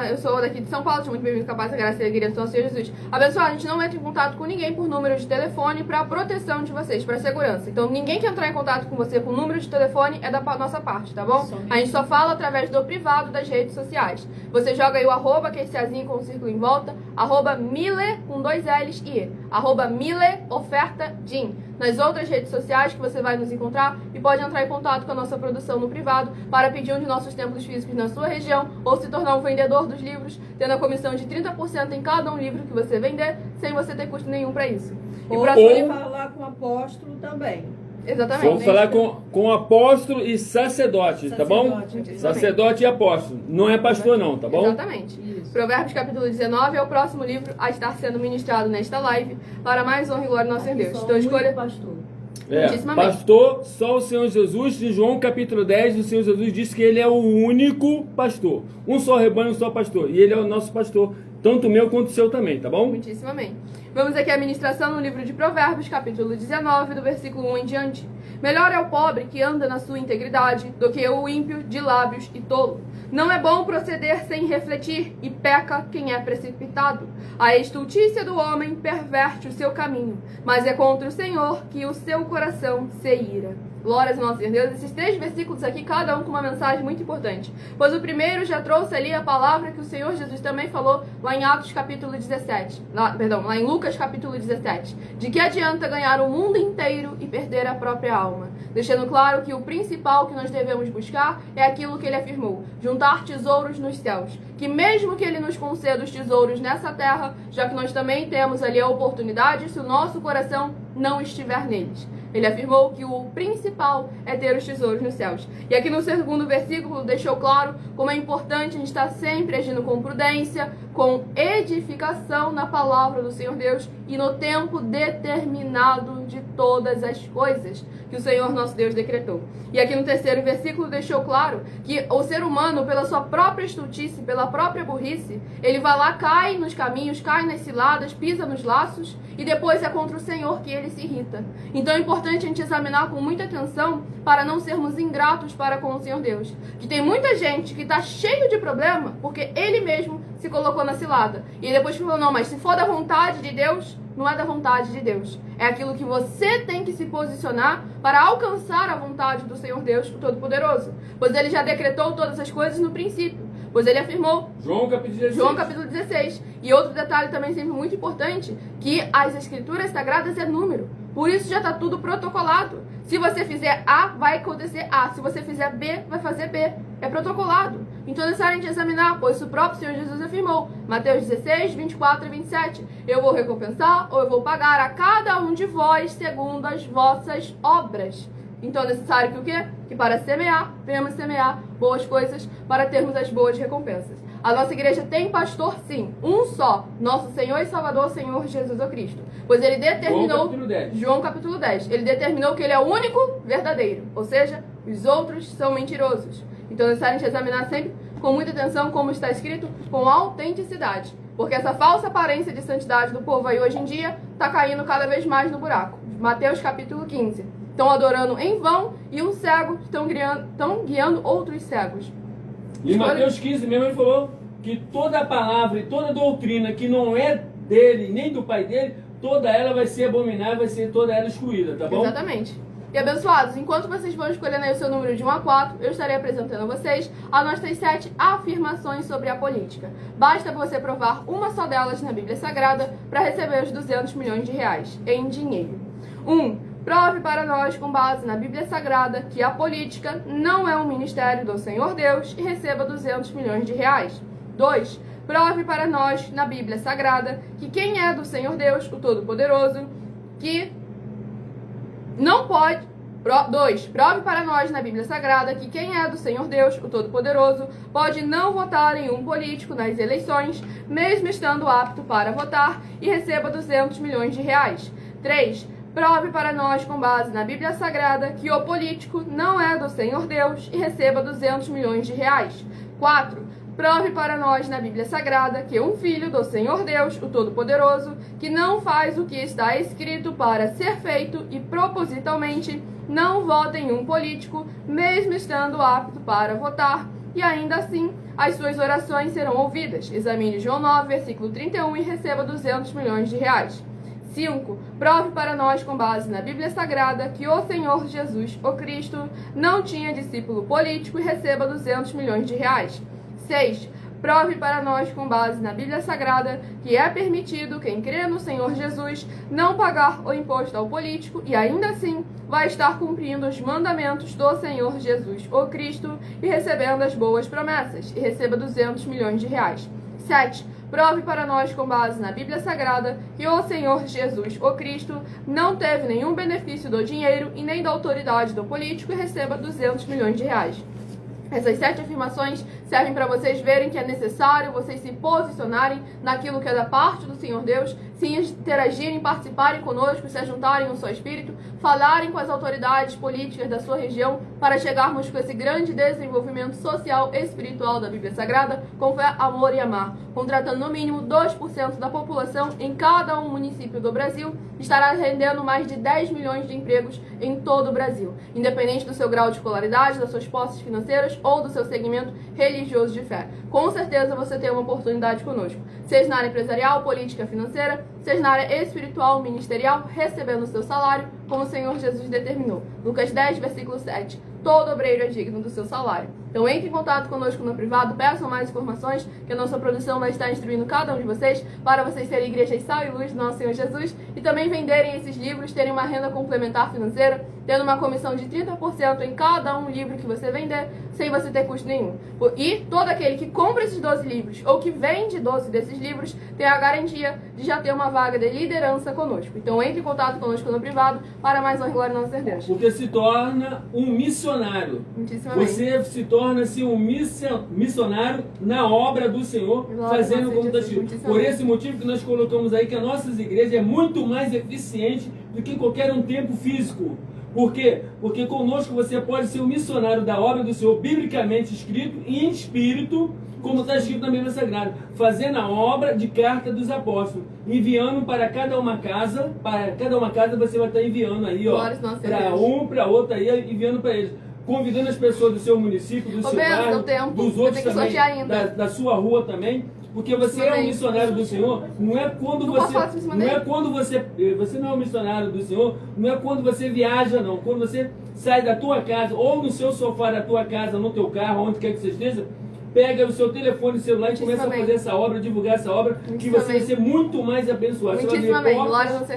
eu sou daqui de São Paulo, sou muito bem-vindo, capaz da graça e alegria do nosso Senhor Jesus. Abençoado, a gente não entra em contato com ninguém por número de telefone para proteção de vocês, para segurança. Então, ninguém que entrar em contato com você com número de telefone é da nossa parte, tá bom? A gente só fala através do privado das redes sociais. Você joga aí o arroba, que é esse azinho com um círculo em volta, arroba Mile, com 2 L's e E, arroba Mile Oferta Din. Nas outras redes sociais que você vai nos encontrar e pode entrar em contato com a nossa produção no privado para pedir um de nossos templos físicos na sua região ou se tornar um vendedor dos livros, tendo a comissão de 30% em cada um livro que você vender, sem você ter custo nenhum para isso. E Ou falar com o apóstolo também. Exatamente. Vamos falar com apóstolo e sacerdote, tá bom? Sacerdote e apóstolo. Não é pastor não, tá bom? Exatamente. Provérbios capítulo 19 é o próximo livro a estar sendo ministrado nesta live para mais honra e glória ao nosso Deus. Então escolha... pastor. Pastor, só o Senhor Jesus. Em João capítulo 10, o Senhor Jesus disse que ele é o único pastor. Um só rebanho, um só pastor. E ele é o nosso pastor, tanto o meu quanto o seu também, tá bom? Muitíssimo amém. Vamos aqui à ministração no livro de Provérbios, capítulo 19, do versículo 1 em diante. Melhor é o pobre que anda na sua integridade do que o ímpio de lábios e tolo. Não é bom proceder sem refletir, e peca quem é precipitado. A estultícia do homem perverte o seu caminho, mas é contra o Senhor que o seu coração se ira. Glórias ao nosso Senhor Deus. Esses 3 versículos aqui, cada um com uma mensagem muito importante. Pois o primeiro já trouxe ali a palavra que o Senhor Jesus também falou lá em Atos capítulo 17. Lá em Lucas capítulo 17. De que adianta ganhar o mundo inteiro e perder a própria alma? Deixando claro que o principal que nós devemos buscar é aquilo que ele afirmou: juntar tesouros nos céus. Que mesmo que ele nos conceda os tesouros nessa terra, já que nós também temos ali a oportunidade, se o nosso coração não estiver neles. Ele afirmou que o principal é ter os tesouros nos céus. E aqui no segundo versículo deixou claro como é importante a gente estar sempre agindo com prudência, com edificação na palavra do Senhor Deus e no tempo determinado de todas as coisas que o Senhor nosso Deus decretou. E aqui no terceiro versículo deixou claro que o ser humano, pela sua própria estultice, pela própria burrice, ele vai lá, cai nos caminhos, cai nas ciladas, pisa nos laços e depois é contra o Senhor que ele se irrita. Então é importante a gente examinar com muita atenção para não sermos ingratos para com o Senhor Deus. Que tem muita gente que está cheio de problema porque ele mesmo se colocou na cilada. E depois falou: não, mas se for da vontade de Deus, não é da vontade de Deus. É aquilo que você tem que se posicionar para alcançar a vontade do Senhor Deus, o Todo-Poderoso. Pois ele já decretou todas as coisas no princípio. Pois ele afirmou, João capítulo 16. E outro detalhe também sempre muito importante, que as escrituras sagradas é número. Por isso já está tudo protocolado. Se você fizer A, vai acontecer A. Se você fizer B, vai fazer B. É protocolado. Então é necessário a gente examinar, pois o próprio Senhor Jesus afirmou, Mateus 16, 24 e 27, eu vou recompensar ou eu vou pagar a cada um de vós segundo as vossas obras. Então é necessário que o quê? Que para semear, venhamos semear boas coisas para termos as boas recompensas. A nossa igreja tem pastor, sim, um só, nosso Senhor e Salvador, Senhor Jesus o Cristo. Pois ele determinou, João capítulo 10, ele determinou que ele é o único verdadeiro, ou seja, os outros são mentirosos. Então é necessário a gente examinar sempre com muita atenção como está escrito, com autenticidade. Porque essa falsa aparência de santidade do povo aí hoje em dia está caindo cada vez mais no buraco. Mateus capítulo 15. Estão adorando em vão e um cego estão guiando outros cegos. E em Mateus 15 mesmo ele falou que toda a palavra e toda a doutrina que não é dele nem do pai dele, toda ela vai ser abominável, vai ser toda ela excluída, tá bom? Exatamente. E abençoados, enquanto vocês vão escolhendo aí o seu número de 1 a 4, eu estarei apresentando a vocês as nossas 7 afirmações sobre a política. Basta você provar uma só delas na Bíblia Sagrada para receber os 200 milhões de reais em dinheiro. 1. Prove para nós, com base na Bíblia Sagrada, que a política não é um ministério do Senhor Deus e receba 200 milhões de reais. 2. Prove para nós, na Bíblia Sagrada, que quem é do Senhor Deus, o Todo-Poderoso, que não pode... 2. Prove para nós, na Bíblia Sagrada, que quem é do Senhor Deus, o Todo-Poderoso, pode não votar em um político nas eleições, mesmo estando apto para votar, e receba 200 milhões de reais. 3. Prove para nós, com base na Bíblia Sagrada, que o político não é do Senhor Deus e receba 200 milhões de reais. 4. Prove para nós na Bíblia Sagrada que um filho do Senhor Deus, o Todo-Poderoso, que não faz o que está escrito para ser feito e propositalmente não vota em um político, mesmo estando apto para votar, e ainda assim as suas orações serão ouvidas. Examine João 9, versículo 31 e receba 200 milhões de reais. 5. Prove para nós, com base na Bíblia Sagrada, que o Senhor Jesus, o Cristo, não tinha discípulo político e receba 200 milhões de reais. 6. Prove para nós, com base na Bíblia Sagrada, que é permitido quem crê no Senhor Jesus não pagar o imposto ao político e ainda assim vai estar cumprindo os mandamentos do Senhor Jesus, o Cristo, e recebendo as boas promessas, e receba 200 milhões de reais. 7. Prove para nós, com base na Bíblia Sagrada, que o Senhor Jesus, o Cristo, não teve nenhum benefício do dinheiro e nem da autoridade do político e receba 200 milhões de reais. Essas 7 afirmações servem para vocês verem que é necessário vocês se posicionarem naquilo que é da parte do Senhor Deus, se interagirem, participarem conosco, se juntarem um só espírito, falarem com as autoridades políticas da sua região para chegarmos com esse grande desenvolvimento social e espiritual da Bíblia Sagrada, com fé, amor e amar, contratando no mínimo 2% da população em cada um município do Brasil, estará rendendo mais de 10 milhões de empregos em todo o Brasil, independente do seu grau de escolaridade, das suas posses financeiras ou do seu segmento religioso de fé. Com certeza você tem uma oportunidade conosco, seja na área empresarial, política, financeira, seja na área espiritual, ministerial, recebendo o seu salário, como o Senhor Jesus determinou. Lucas 10, versículo 7. Todo obreiro é digno do seu salário. Então entre em contato conosco no privado, peçam mais informações, que a nossa produção vai estar instruindo cada um de vocês, para vocês serem igreja de sal e luz do nosso Senhor Jesus, e também venderem esses livros, terem uma renda complementar financeira, tendo uma comissão de 30% em cada um livro que você vender, sem você ter custo nenhum. E todo aquele que compra esses 12 livros, ou que vende 12 desses livros, tem a garantia de já ter uma vaga de liderança conosco. Então entre em contato conosco no privado, para mais honra e glória ao nosso Deus. Porque se torna um missionário. Você se torna-se um missionário na obra do Senhor, fazendo como está escrito. Por esse motivo que nós colocamos aí que as nossas igrejas é muito mais eficiente do que qualquer um tempo físico. Por quê? Porque conosco você pode ser um missionário da obra do Senhor, biblicamente escrito e em espírito, como está escrito na Bíblia Sagrada, fazendo a obra de carta dos apóstolos, enviando para cada uma casa você vai estar enviando aí, ó, para um, para outro aí, enviando para eles, convidando as pessoas do seu município, do seu bairro, dos outros também, da sua rua também, porque você é um missionário do Senhor, não é quando você não é um missionário do Senhor, não é quando você viaja não, quando você sai da tua casa, ou no seu sofá da tua casa, no teu carro, onde quer que você esteja, pega o seu telefone celular e começa a fazer essa obra, divulgar essa obra, que você vai ser muito mais abençoado. Você vai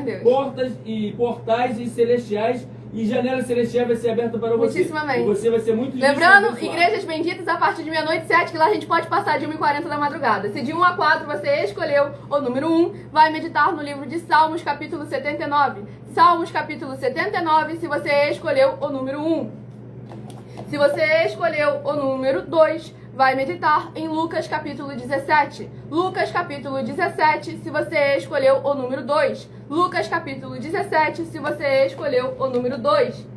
ver portas e portais e celestiais, e janela celestial vai ser aberta para você. E você vai ser muito Lembrando, igrejas benditas a partir de meia-noite 7, que lá a gente pode passar de 1h40 da madrugada. Se de 1 a 4 você escolheu o número 1, vai meditar no livro de Salmos, capítulo 79. Salmos, capítulo 79, se você escolheu o número 1. Se você escolheu o número 2, vai meditar em Lucas capítulo 17. Lucas capítulo 17, se você escolheu o número 2. Lucas capítulo 17, se você escolheu o número 2.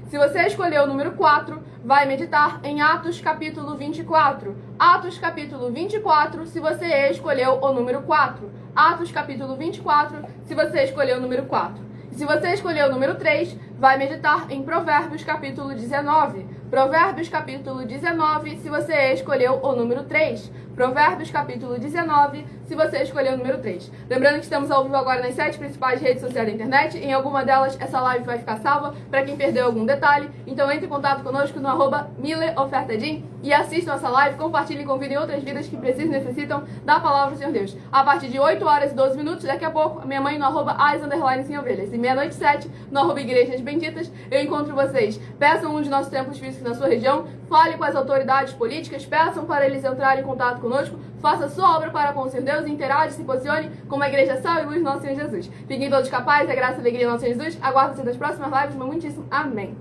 Se você escolheu o número 4, vai meditar em Atos capítulo 24. Atos capítulo 24, se você escolheu o número 4. Atos capítulo 24, se você escolheu o número 4. Se você escolheu o número 3, vai meditar em Provérbios capítulo 19. Provérbios capítulo 19, se você escolheu o número 3. Provérbios capítulo 19, se você escolheu o número 3. Lembrando que estamos ao vivo agora nas 7 principais redes sociais da internet. Em alguma delas, essa live vai ficar salva para quem perdeu algum detalhe. Então entre em contato conosco no @MileOfertadim e assistam essa live, compartilhem e convidem outras vidas que precisam e necessitam da palavra do Senhor Deus. A partir de 8 horas e 12 minutos, daqui a pouco, minha mãe no @as_sem-ovelhas. E meia-noite 7, no @igrejas benditas, eu encontro vocês. Peçam um de nossos templos físicos na sua região, fale com as autoridades políticas, peçam para eles entrarem em contato conosco, faça sua obra para com o Senhor Deus, interage, se posicione como a igreja sal e luz do nosso Senhor Jesus. Fiquem todos capazes, a graça e a alegria do nosso Senhor Jesus. Aguardo vocês nas próximas lives, mas muitíssimo amém.